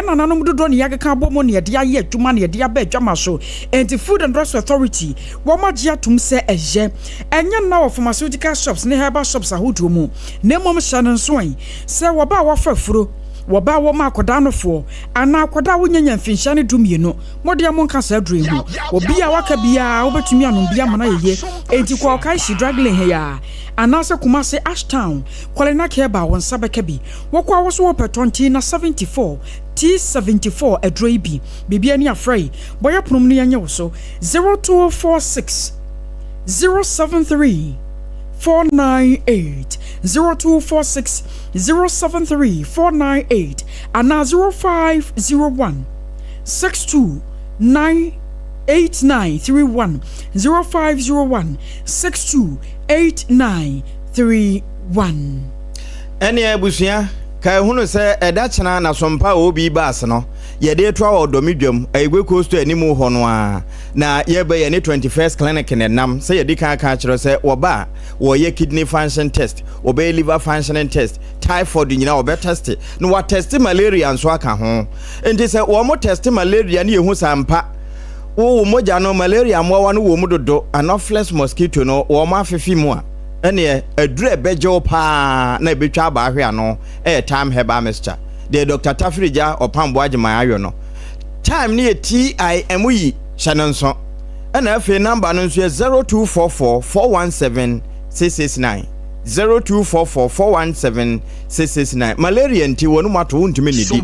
na nanom dodo ne yageka bomo ne de aye adwuma ne de aba adwama so enti Food and Drugs Authority wo magia tum se eje enye na of pharmaceutical shops ne herbal shops ahodo mu ne mom hyanen so an se wo ba wo fafuro woba wo ma akoda no fo ana akoda wo nyanya mfinhya ne dumienu mode mo nka sa drum hu obi a waka bia wo betumi anom bia mana yeye enti kwa kai shi dragging he ya ana se kuma se Ashtown kwalena keba won sabeka bi wo kwa wo so wo petonti na 74 T74 adroibi bibia ni afrei boya prum ni anya wo so 0246 073 498 0246 073 498 and 0501 62 8931 0501 628931 Eni ebusia kai hunu se eda chena na sompa obi baas no ye de to awo domidwam aigwe coast animu ho no a na ye be ye ne 21st clinic ne nam se ye di kan kan kire se oba wo ye kidney function test oba liver functioning test typhoid nyina oba test no wa test malaria nso aka ho enti se wo mo test malaria ne ye hu sampa wo moja no malaria mo wa no wo mu dodo anopheles mosquito no wo ma afefi mu a ene adure bejo pa na betwa ba ahwe ano time herbal mixture de Dr. Tafrija opambo agyeman ayo no time ne TIMU yi shanonso ena afi number no nso 0244 417 669 0244 417 669 malaria nti wonu mato untime nidi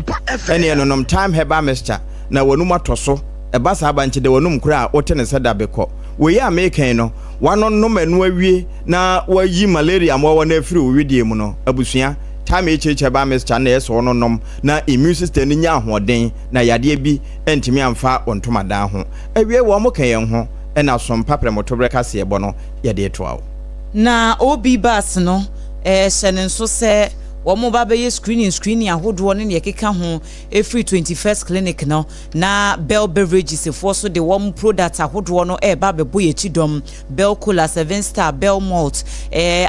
ene enonom time herbal mixture na wonu mato so eba sa abanche de wonu mkura wote ne sada beko we ya mekan no wano no manu awie na wayi malaria mo wona afiri owidie mu no abusua time echeche ba mixture na eso no nom na immune system ni nya ahoden na yade bi entimi amfa ontoma dan ho awie wo mo kan yen ho na sompa premotobre kase ebo no yade toawo na obi bas no senen so se wo mo ba be screening ahodo ne yekeka ho every 21st clinic no na Bell Beverages for so the one product ahodo no ba be boye chidom Bell Cola 7 Star Bell Malt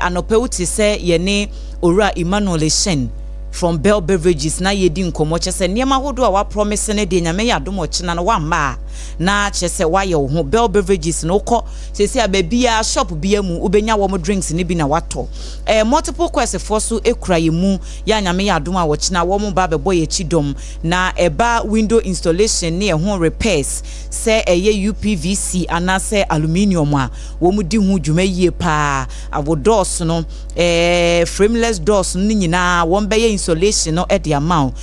anopeuti se ye ne Ora Emmanuel Shen from Bell Beverages na yedi nkomo chese niema hodo a wa promise ne de nyame ya dom ochina no wa ma na chese wa ye ho Bell Beverages no ko sesi ababia shop bia mu ubenya wo drinks ne bi na wato multiple quest for so ekura ye mu ya nyame ya dom a wochina wo mu ba be boy chidom na eba window installation ne ho repairs se eye UPVC anase aluminium a wo mu di hu dwuma yie pa avodos no frameless doors ni nyina wo be insulation no at the amount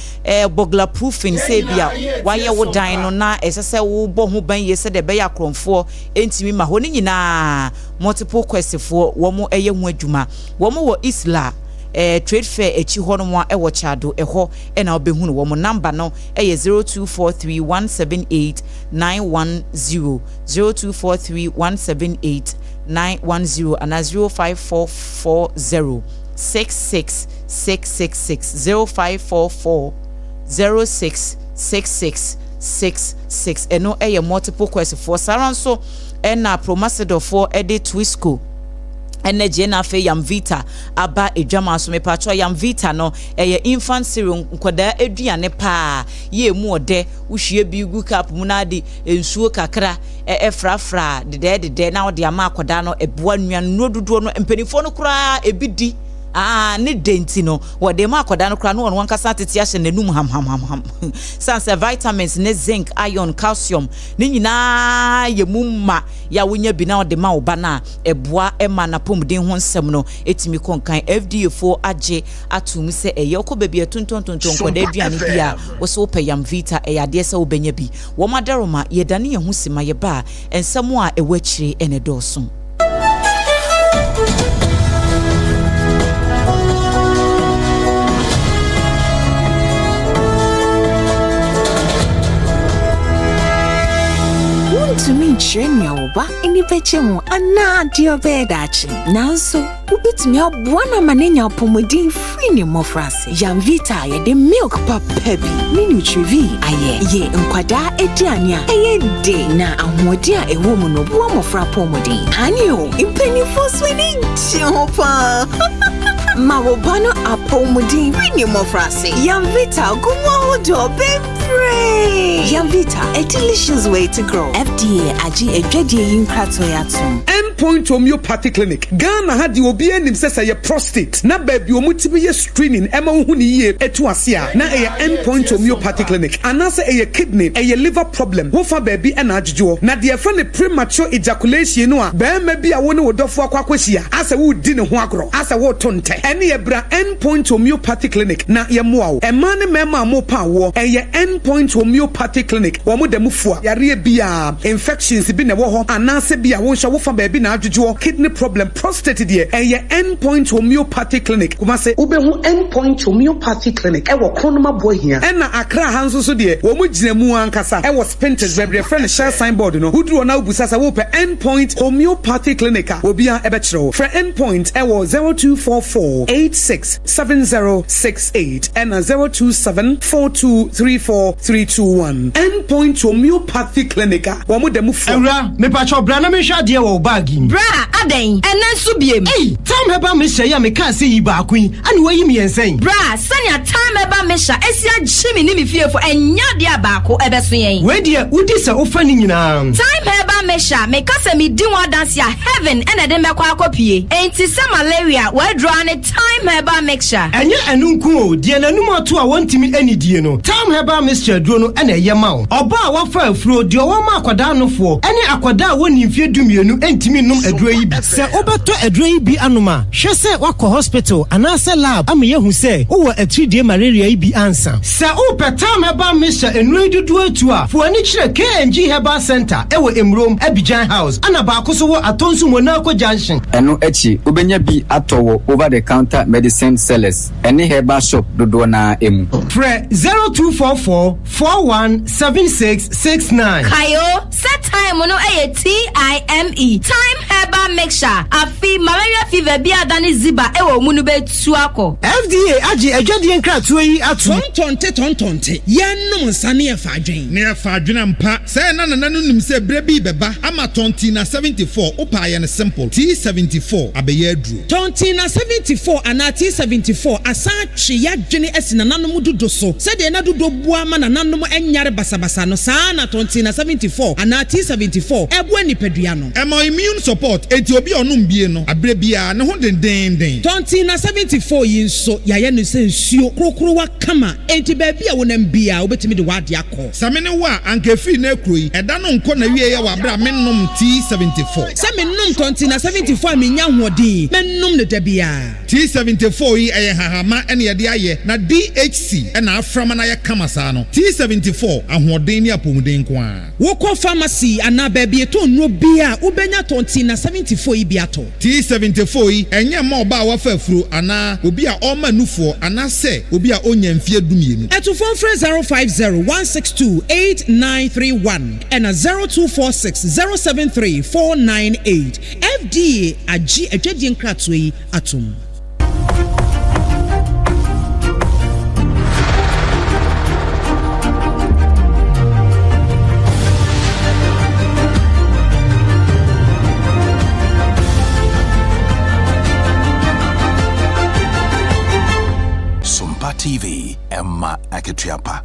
burglar proofing say bia why wo dan no na esese wo bo ho ban ye se de be ya kronfo entimi ma ho ni nyina multiple quest for wo mo eye ho adwuma wo mo wo isla trade fair echi ho no mo wo chado eho na obehunu wo mo number no 0243178910 0243178910 and 05440 66666 0544 066666 eno multiple quest for saran so ena Promacedo for ede Twisco ene jena fe yam vita aba edwama so me patro yam vita no eye infant serum nkoda aduane pa ye mu ode uhwie bi gu cap mu na de ensuo kakra efrafra de na ode ama akoda no eboa nnuan no dodo no empanifo no kura ebidi ne denti no wode ma akoda no kura no won wankasa tete ahye nanum ham sanse vitamins ne zinc iron calcium ni nyina ye mumma ya wonya bi na wode ma oba na eboa ema na pomden ho nsem no etimi konkan FDA fo agye atum se eye okoba bi atonton koda aduane bia wo so payam vita eyade se obenya bi wo madaroma ye dane ye hu sima ye ba ensem a ewachire ene doso to me chenya oba eni peche mu ana dio bedachi nanso ubitimi abwana manenya pomodin free ni mofrase Yamvita ye de milk papa bi ni nutrivi aye ye nkwada ediania eye de na ahodi a ewo mu no bo mofra pomodin anio impeni foswini chopa Mawobano apomodin free ni mofrase Yamvita gumo hodo bebre Yamvita, a delicious way to grow. FDA agye adwadie yinkrato yatum. Endpoint Homeopathic Clinic. Ghana had the obi anim say your prostate. Na baby omutibi ye screening ema hu ni ye etu ase a. Na e Endpoint Homeopathic Clinic. Anase e kidney, e liver problem. Wo fa baby na adwo. Na de fa ne premature ejaculation no a. Ba ma bi a wo ne wodofo akwakwahia. Ase wo di ne ho agro. Ase wo tonte. Ene ye bra Endpoint Homeopathic Clinic. Na ye moa wo. E ma ne mema mo pa wo. E ye Endpoint Homeopathic Clinic. Womo demu fua yare bia infections bi na wo ho anase bia wo hwa wo fa ba bi na adwodwo kidney problem prostate de eye Endpoint Homeopathic Clinic kuma se ubehu Endpoint Homeopathic Clinic e wo kronoma boy hia e na akra hanso so de wo mu gina mu ankasa e wo spintex bebre friend share signboard no uduro na ubusa sa wo pe Endpoint Homeopathic Clinic obia e be kire for Endpoint e wo 0244867068 and 0274234321 Endpoint Homeopathic Clinic. Wamu demu fu. Ewra, me pacho bra na me hwa de wo bagi. Bra, aden. Enen so biem. Hey, time heba me hya ya me ka se yi ba kwin. Ani wayi me ensen. Bra, sanya time heba me hya esia gyimi ni me fiefo enya de abako ebeso yen. We de udi se ofa ni nyina. Time heba me hya me ka se me di one dance ya heaven ene de mekwa akopie. Enti se malaria we draw ne time heba mixture. Enye enunku o, de nanum ato a wontimi anidie no. Time heba mixture duro no ene ye ma o. Oba a wafa afuro de o ma akwada nofo. Ene akwada woni mfie dumienu entimi num aduro yi bi. Se obeto aduro yi bi anoma, hwe se wakọ hospital anase lab am ye hu se wo atridie malaria yi bi ansa. Se o petam heba mixture enu dudu atu a, fo ani kire KNG Herbal Center ewo Emrom Abidjan House. Ana ba akoso wo atonsu Monaco Junction. Eno echi obenya bi atowo over the counter medicine sellers. Ene herbal shop dodo na emu. Fre 0244417669. Kayo, set time no TIME. Time Herbal Mixture. Afi malaria fever bi adani ziba ewo munu be tuako. FDA agi adwade nkratu yi atu. Tontonte. Yenum nsane e fadwen. Ne e fadwen mpa. Say na nanum se brebi beba ama tonti na 74 opa ye ne simple. T74 abeye adru. Tonti na 74 ana T74 asa twe yadwene esina nanum dodo so. Se de na dodo bua ma nanum enyare basabasa no sa na tonti na 74 ana T74 ebua nipadua no. Emo immune support enti obi onum bie no abre bia ne ho den. Tonti na 74 yi nso yaye no se nsuo krokro wa kama enti ba bia wonam bia obetimi de wade akọ. Samene wa anka fi na ekroyi eda no nko na wie ye wa bra mennom T74. Se mennom tonti na 74 menya hoɔden mennom ne da bia. T74 yi eye hahama ene ye de aye na DHC ena aframa na ye kama sa no. T74 ahoɔden ni apomuden ko a. Wokɔ pharmacy ana ba bia to nro bia ubenya tonti na 74 yi bia to. T74 yi enye ma oba wa fa afuro ana obi a ɔma nufo ana se obi a onya mfie dumienu. Etu phone 05016289931 and 0246073498. FDA agi adwadi nkrato yi atom. Ketriampa.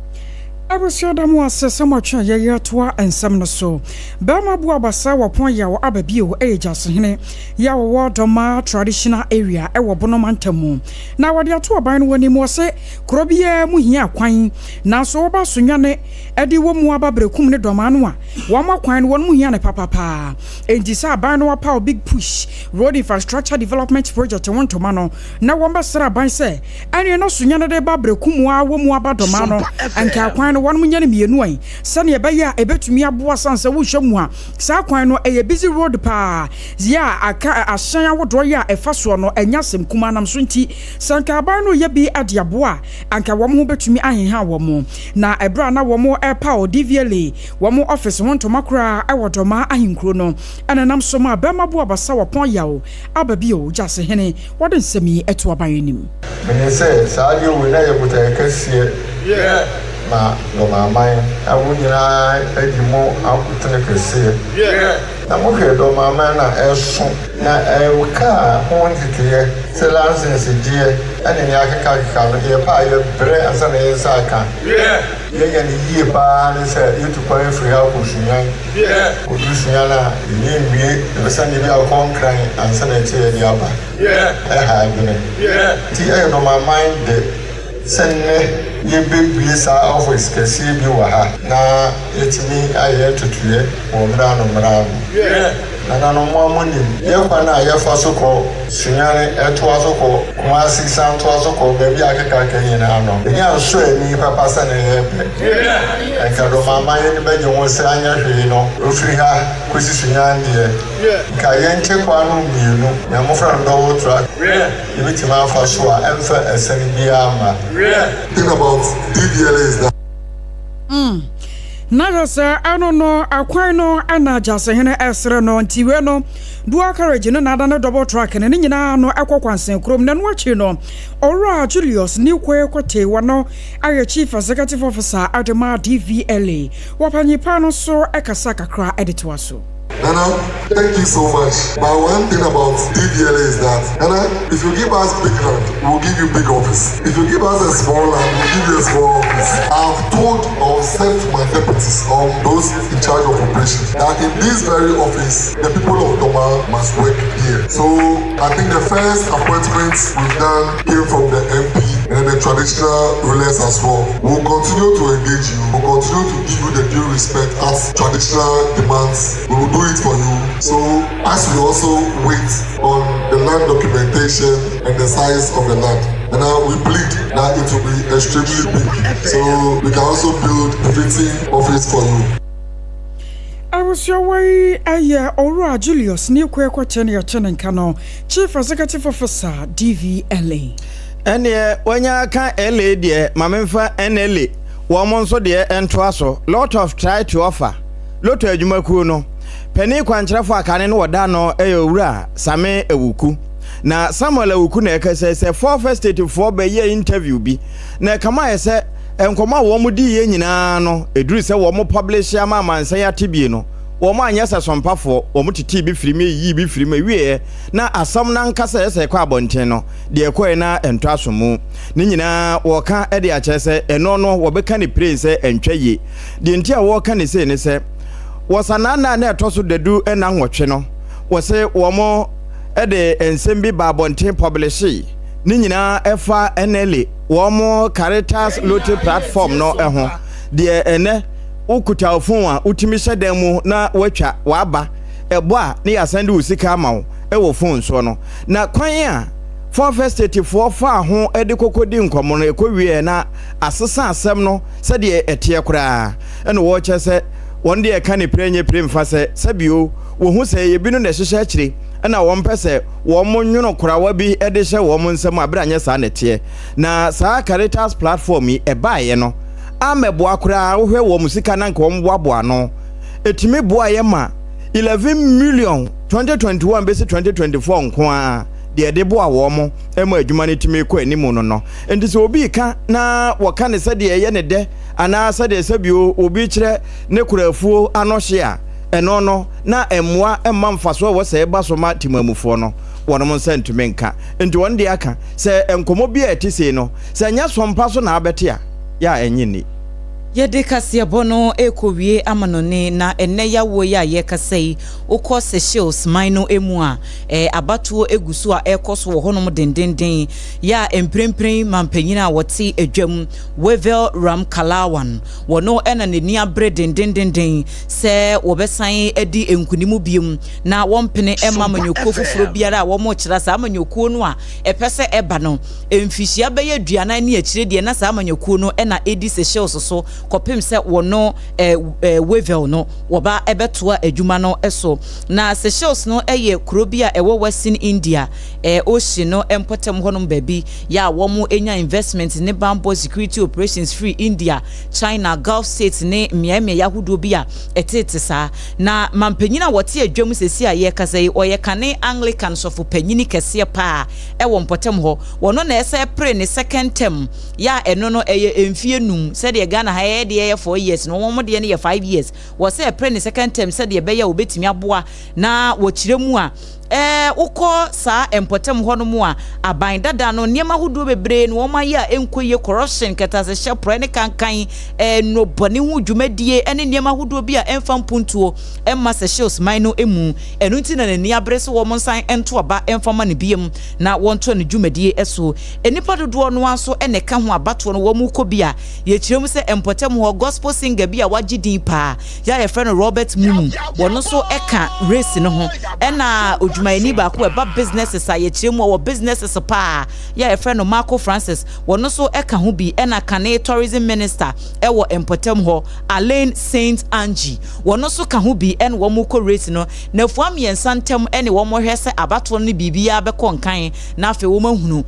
Abusiadamu asesamotwa yeyatoa ensam no so bema bu abasa wopon ya wo ababio ejas hene ya wo doma traditional area e wo bonomantamu na wode ato ban no wani mo se krobia mu hia kwan na so wo ba sonwane edi wo mu ababrekum ne doma no a wo ma kwan no mu hia ne papapa endisa ban no pa big push road infrastructure development project won to mano na wo mbasra ban se ene no sonwane de babrekum wa wo mu abadoma no anka kwan one munya ne mienu an sane ebaya ebetumi aboa sanse wo hwemu a saa kwan no eye busy road pa ya aka ahyan awodo ya efaso no enya sem kuma nam so nti sanka ban no ye bi ade aboa anka wo mo betumi ahenha wo mo na ebra na wo mo epa o DVLA wo mo office won to makura awodo ma ahenkro no ana nam so ma ba maboa basa wo pon yawo ababi o jase hene wode nsemi eto abayenim me say saa je we na ye buta kasie na no mamai awunyira edimo akutene kese na mo ke do mamai na eso na ewka hontite se license die ani ya ka no ye pa ye bre ansa na ye saka ye ya ni ye pa ne se yutu pa free ha ko sunyan ko du sunyan na ye mie e sa ne bi akonkran ansa na che ye aba ha gune ti e no mamai de senne ye bebie sa office kesi bi wa ha na etimi aye tutuye wo mra no na no mo amoni ye kwa na ye fa so ko sunyane eto aso ko kuma sisan to aso ko be bi akeka kenye na no ya so ani papa sa na ye pe ka do mama ye ni be je won se anya hwe no ofiri ha kwesi sunyane de ka ye nche kwa no mienu na mo fra ndo wo tra ye bi tima fa so a emfa esani bi ama think about DVLA is that Nagasa anono akwano ana jase hene esre no ntiwe no dual carriage no nada no double track ne nyina no akokwansen krom na no achi no Ora Julius ni kwekote wano aye chief executive officer ADWOA DVLA wapanyipa no so ekasa kakra editwa so Nana, thank you so much. But one thing about DVLA is that, Nana, if you give us big land, we'll give you big office. If you give us a small land, we'll give you a small office. I've told or said to my deputies, or those in charge of operations, that in this very office, the people of Doma must work here. So I think the first appointments we've done came from the MP and the traditional rulers as well. We'll continue to engage you. We'll continue to give you the due respect as traditional demands. We will do it for you. So as we also wait on the land documentation and the size of the land, and now we plead that it will be extremely big, so we can also build a fitting office for you. I was your way Ora Julius ni kwekote ne kano Chief Executive Officer DVLA. Ene wanya ka LA de mamemfa NLA wo mo nso de ento aso lot of try to offer lot adwumaku no Penny kwankyerefo akane no woda no ewura Same Ewuku na Samuel Ewuku na ekese se for first state for be ye interview bi na kama yese enkoma wo mu di ye nyina no eduru se wo mu publish ama mansa ya tibie no wo mu anya se sompafo wo mu titi bi firime yi bi firime wie na asam na nkasa yese kwa abonten no de ekoi na ento asomu ni nyina wo ka e de akyese eno no wo be ka ni prince entwaye de ntia wo ka ni se ne se wasanana na etoso dedu ena nwotwe no wose womo ede ensembi babonten publish ni nyina efa NLA womo Caritas Lottery platform no eho de ene ukuta ofun a utimi hyedemu na watwa waba ebo a ne yasande usika amawo ewo phone so no na kwan a for first state for fa ho ede kokodi nkomo no ekowie na asesa asem no se de etie kura ene wo chese one day can a prem fase sabio wo hu se ye binu na hyehyɛ akire na wo mpese wo monwono korawa bi ede hye wo monsam abranye sa nete na sa Caritas platform yi ebaye no amebo akora wo hwe wo musika na nka wo mboaboa no etimi boa ye ma 11 million 2021 base 2024 nko a de boa wo mo ema adwuma ne timi ko animu no enti se obi ka na wo ka ne se de ye ne de ana se de sabio obi kire ne kurafuo anohye a eno no na emwa emma mfaso wo se ba so ma timamufo no wonom sentime nka enti won de aka se enkomo bi a etise no se nya sompa so na abete a ya enyini Yede kase bono ekowie amanone na enne yawo ya ye kasei ukọ Seychelles mino emu a abatuo egusu a ekoso wo honom dendenden ya emprempren mampanyina wote adwam Wevel Ram Kalawan wono ena neni abre dendenden se wobesan edi enkunimu biom na wompene ema manyoko fufuro biara wo mo kira sa manyoko no a epese eba no emfihia beye aduana ne akire de na sa manyoko no ena edi Seychelles so kopim se wono Wevel no woba ebetoa adwuma no eso na Seychelles no eye krobia ewo Western India ocean no empotem honum baby ya womo enya investment ne bambo security operations free India China Gulf states ne miame yahudo bia etete sa na mampanyina wote adwam sesi aye kasai oye kane Anglican sofu panyini kese pa ewo mpotem ho wono na ese pre ne second term ya eno no eye emfie num se de Ghana ha ye de 4 years no womo de ne 5 years wo se pre ne second term se de be ya obetimi aboa na wo kiremu a uko sa empotem honomu a aban dada no niema hudu bebre no woma enkoye corruption ketase shepre ne kankan no boni hu dwumadie ene niema hudu bia emfa mpuntuo emma Seychelles mino emu enu nti na nani abrese wo monsan ento aba emfa ma ne biem na wonto ne dwumadie eso enipa dodo no aso ene ka ho abato no wo mu ko bia ye kirem se empotem ho gospel singer bia wagidi pa ya ye friend Robert Mumu wono so eka race no ho ena Jumaini ba ko eba businesses aye chiremu wo businesses pa ya e friend Marco Francis wono so eka ho bi ena kane tourism minister ewo empotem ho Alain Saint Angie wono so ka ho bi en wo mu ko race no na fuam yensantem ene wo mo hwese abato no bibia be konkan na afi wo mahunu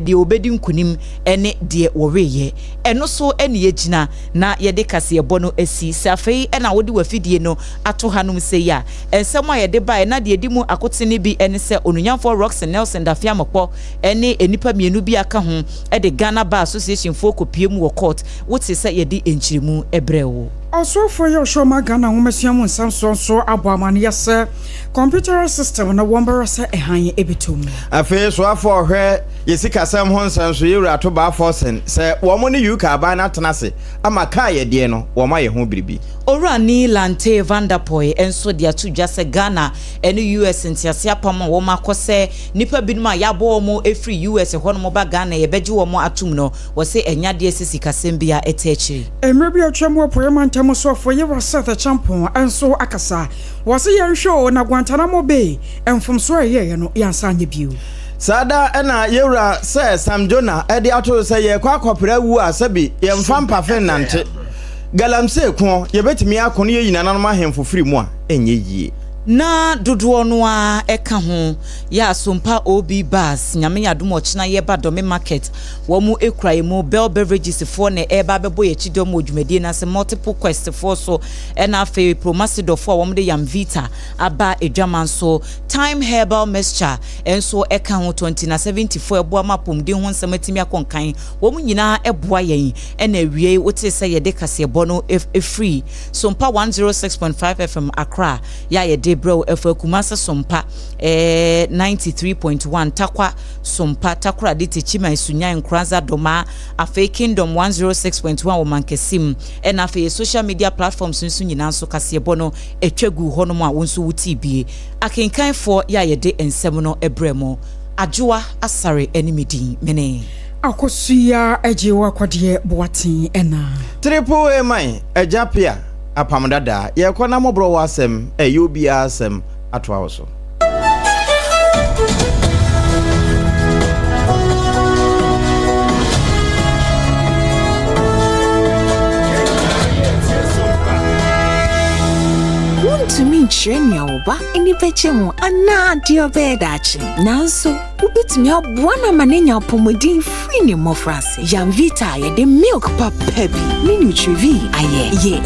de obedi nkunim ene de woreye eno so ene yegina na yede kase ebono esi safei ena wodi wafidie no ato hanum se ya ensem a yede ba na de edimu akote ni bi ene se onunyamfo Rox Nelson Dafiamokpo ene enipa mienu bi aka ho de Ghana Bar Association for kopiem wo court wote se yede enchirimu ebrewo also for your show Ghana womesiamu nsam so aboamane yase computer system na wombara se ehan ebitum afi so afọ hwe yesika sam ho nsam so yewura to ba forcen se wo mo ne UK aba na tenase ama ka ye de no wo ma ye ho biribi Orani Lante Vanderpoy enso dia tu jase Ghana ene US ntiase apam wo makose nipa binuma yabo mo efri US hono mo ba Ghana ye beji wo mo atum no wo se enyade sisi kasembia etechi emrebi atwam opoyema ntamo so for ye wasa the champion enso akasa wo se ye show na Guantanamo Bay enfom so ye no yansanye biu Sada ena yewura se Sam Jona edi ato se ye kwa kwapra wu asabi ye mfampa fenante galamse ko ye betimi akono ye yina nanom ahemfo firi mu a enye yie na dodo no a eka ho ya SOMPA OB bus nyame yadom ochina ye ba dome market wo mu ekuraye mu Bell Beverages for ne eba bebo ye chidom odwumadie na se multiple quest for so ena fe promasido for wo mu de yam vita aba edwaman so time herbal mixture enso eka ho 2074 ebo amapom de ho nsamatimi akonkan wo mu nyina eboa yen ena wie wote se ye de kase ebo no free SOMPA 106.5 FM Accra ya ye de bro efa kumasa SOMPA 93.1 takwa SOMPA takura dite chima isunya nkranza doma afa Kingdom 106.1 womankesim ena afa social media platforms nso nyina nso kasebo no etwegu hono mu a wonso wuti bie akenkan for ya yede ensem no ebremo ADWOA ASARE enimidi mene akosuya agyewa kwade boaten ena triple man ajapia APAM DADAA ye kwana mobro wasem obia asem atwa so Wontumi nkyerɛ woba eni beche mu ana dio bedachi nanso ubitumi aboa na manenya pomodin free ne mofrase Yamvita ye de milk papa bi ni nutrivi aye ye